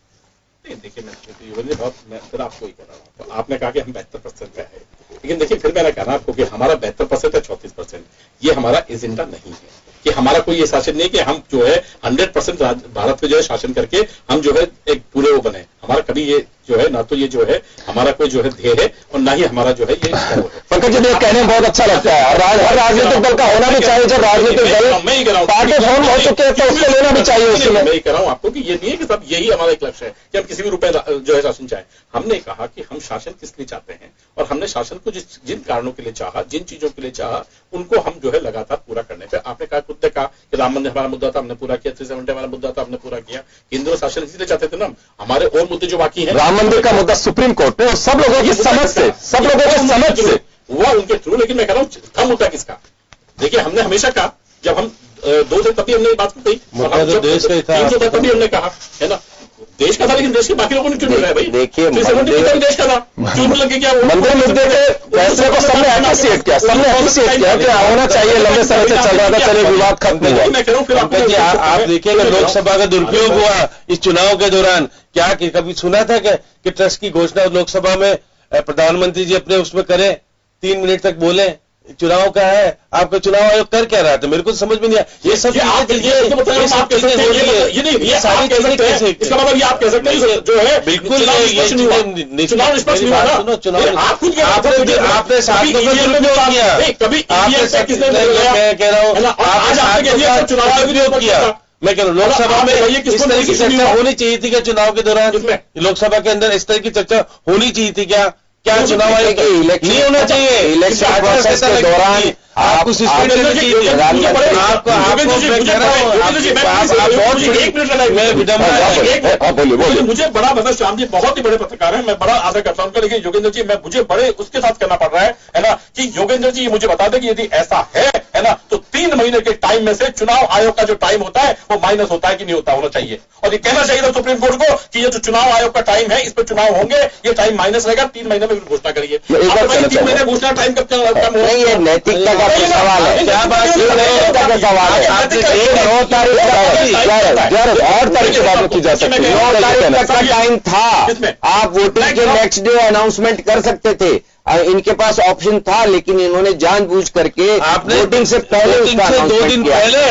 देखिए मैं फिर आपको ही कह रहा हूं, तो आपने कहा कि हम 72% पे है, लेकिन देखिए फिर मैंने कहा आपको कि हमारा 72% है 34%, ये हमारा एजेंडा नहीं है कि हमारा कोई ये शासन नहीं कि हम जो है 100% भारत पे जो है शासन करके हम जो है एक पूरे वो बने। हमारा कभी ये जो है ना तो ये जो है हमारा कोई जो है ध्येय है, और ना ही हमारा जो है ये पंकज जी ये कहने में बहुत अच्छा लगता है, और हर राजनीतिक दल का होना भी चाहिए। जब राजनीतिक दल पार्टी फॉर्म हो चुके हैं तो उसको लेना भी चाहिए। उसमें मैं कह रहा हूं आपको कि ये नहीं है कि सब यही हमारा एक लक्ष्य है कि हम किसी भी रुपए जो है शासन चाहे। हमने कहा कि हम शासन किस लिए चाहते हैं, और हमने शासन को जिन कारणों के लिए चाहा, जिन चीजों के लिए चाहा, उनको हम जो है लगातार पूरा करने पे। आपने कहा खुद ने कहा कि राम मंदिर हमारा मुद्दा था, हमने पूरा किया। 370 हमारा मुद्दा था, हमने पूरा किया। केंद्र शासन इसलिए चाहते थे ना, हमारे और मुद्दे जो बाकी हैं, राम मंदिर का मुद्दा सुप्रीम कोर्ट में, और सब लोगों की समझ से हुआ उनके थ्रू। लेकिन मैं कह रहा हूं था मुद्दा किसका? देखिए हमने हमेशा कहा, जब हम 2 दिन तभी हमने बात की, तभी हमने कहा है ना देश का था, लेकिन देश के बाकी लोगों ने क्यों मिला है भाई? देखिए देश का था, क्यों लगे क्या मंदिर मुद्दे के फैसले को सबने एप्रिशिएट किया, क्या होना चाहिए, लंबे समय से चल रहा था, चलिए विवाद खत्म हुआ। मैं कह रहा हूँ फिर आप देखिएगा लोकसभा का दुरुपयोग हुआ इस चुनाव के दौरान। क्या कभी सुना था कि ट्रस्ट की घोषणा लोकसभा में प्रधानमंत्री जी अपने उसमें करें, 3 मिनट तक बोले चुनाव का है, आपका चुनाव आयोग कर क्या रहा था, मेरे को समझ में नहीं आया। ये सब इसका मतलब ये आप कह सकते हैं, इसका मतलब ये आप कह सकते हैं जो है बिल्कुल चुनाव निष्पक्ष नहीं हुआ ना। चुनाव आप खुद आपने साथ में दुरुपयोग किया, कभी मैं कह रहा हूँ चुनाव आयोग विरोध किया। मैं कह रहा हूँ लोकसभा में इस तरह की चर्चा होनी चाहिए थी क्या चुनाव के दौरान? लोकसभा के अंदर इस तरह की चर्चा होनी चाहिए थी क्या? क्या चुनाव आयोग नहीं होना चाहिए? इलेक्शन प्रोसेस के दौरान आपको सस्पेंड करना चाहिए। मुझे बड़ा मतलब श्याम जी बहुत ही बड़े पत्रकार हैं, मैं बड़ा आदर करता हूं उनका, लेकिन योगेंद्र जी मुझे बड़े उसके साथ करना पड़ रहा है ना, कि योगेंद्र जी मुझे बता दें कि यदि ऐसा है ना, तो 3 महीने के टाइम में से चुनाव आयोग का जो टाइम होता है वो माइनस होता है कि नहीं होता होना चाहिए, और ये कहना चाहिए था सुप्रीम कोर्ट को कि ये जो चुनाव आयोग का टाइम है इस पर चुनाव होंगे, ये टाइम माइनस रहेगा, 3 महीने में घोषणा करिए। 3 महीने घोषणा टाइम कब कम हो? नहीं, ये नैतिकता का सवाल है। क्या बात नैतिकता का सवाल है? 9 तारीख और तारीख की बात की जा सकती है। 9 तारीख तक का टाइम था, आप वोटिंग के नेक्स्ट डे अनाउंसमेंट कर सकते थे, इनके पास ऑप्शन था, लेकिन इन्होंने जानबूझ करके वोटिंग से पहले उसका 2 दिन पहले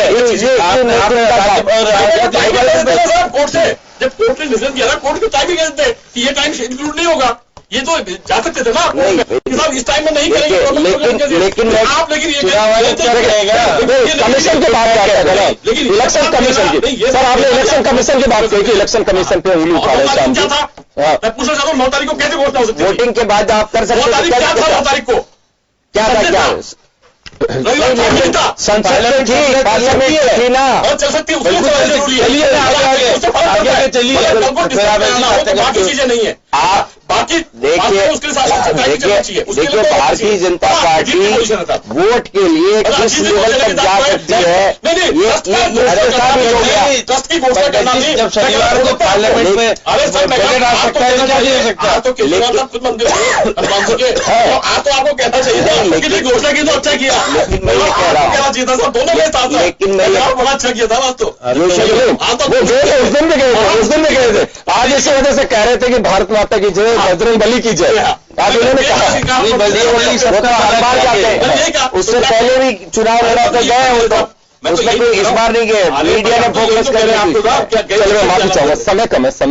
कोर्ट से जब कोर्ट ने डिसीजन किया था, कोर्ट को टाइम भी कह देते कि ये टाइम इंक्लूड नहीं होगा, ये तो जा सकते थे ना साहब, इस टाइम में नहीं करेंगे। लेकिन आप लेकिन ये कमीशन की बात करते हैं, लेकिन इलेक्शन कमीशन की सर आपने इलेक्शन कमीशन की बात कही कि इलेक्शन कमीशन पे उंगली उठा रहे शाम जी। मैं पूछना चाहता हूँ 9 तारीख को कैसे घोषणा हो सकती है? वोटिंग के बाद आप कर सकते हैं। 9 तारीख को क्या था संसद में थी, पार्लियामेंट थी ना, और चल सकती है उसके बाकी चीजें नहीं है। आप बाकी देखिए भारतीय जनता पार्टी वोट के लिए किस लेवल तक जा सकती है, ट्रस्ट की घोषणा करना नहीं। जब शनिवार को पार्लियामेंट में बजट आ सकता है तो क्या नहीं हो सकता? तो केजरीवाल साहब खुद मंदिर तो आपको कहना चाहिए था कि घोषणा की तो अच्छा किया, कहना चाहिए था सब दोनों के साथ, लेकिन बड़ा अच्छा किया था बात। तो उस दिन भी गए थे, आज इसी वजह से कह रहे थे कि भारत माता की जय, बजरंग बली की जय। आज उन्होंने कहा उससे पहले भी चुनाव लड़ा तो गए हो, तो उसमें कोई इस बार नहीं गए, मीडिया ने फोकस कर रहे हैं। चलो मैं माफी चाहूंगा, समय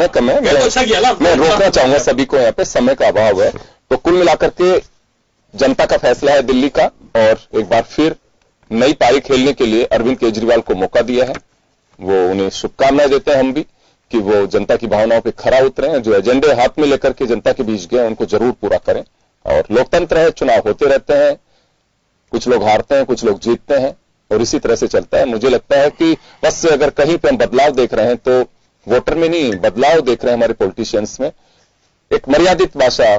कम है, मैं रोकना चाहूंगा सभी को, यहाँ पे समय का अभाव है। तो कुल मिलाकर के जनता का फैसला है दिल्ली का, और एक बार फिर नई पारी खेलने के लिए अरविंद केजरीवाल को मौका दिया है। वो उन्हें शुभकामनाएं देते हैं हम भी कि वो जनता की भावनाओं पे खरा उतरे हैं, जो एजेंडे हाथ में लेकर के जनता के बीच गए उनको जरूर पूरा करें। और लोकतंत्र है, चुनाव होते रहते हैं, कुछ लोग हारते हैं, कुछ लोग जीतते हैं, और इसी तरह से चलता है। मुझे लगता है कि बस अगर कहीं पे हम बदलाव देख रहे हैं तो वोटर में नहीं, बदलाव देख रहे हैं हमारे पॉलिटिशियंस में। एक मर्यादित भाषा,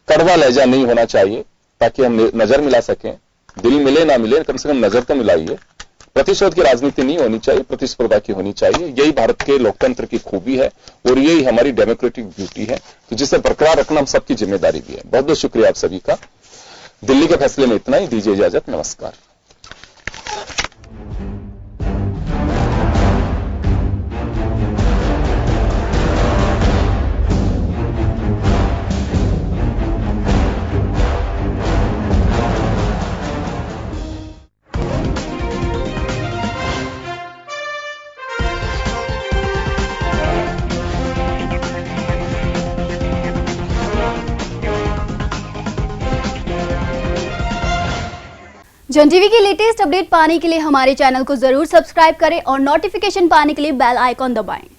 कड़वा लहजा नहीं होना चाहिए, ताकि हम नजर मिला सकें। दिल मिले ना मिले, कम से कम नजर तो मिलाइए। प्रतिशोध की राजनीति नहीं होनी चाहिए, प्रतिस्पर्धा की होनी चाहिए। यही भारत के लोकतंत्र की खूबी है, और यही हमारी डेमोक्रेटिक ब्यूटी है, तो जिसे बरकरार रखना हम सबकी जिम्मेदारी भी है। बहुत बहुत शुक्रिया आप सभी का। दिल्ली के फैसले में इतना ही, दीजिए इजाजत, नमस्कार। जन टीवी की लेटेस्ट अपडेट पाने के लिए हमारे चैनल को जरूर सब्सक्राइब करें और नोटिफिकेशन पाने के लिए बेल आइकॉन दबाएं।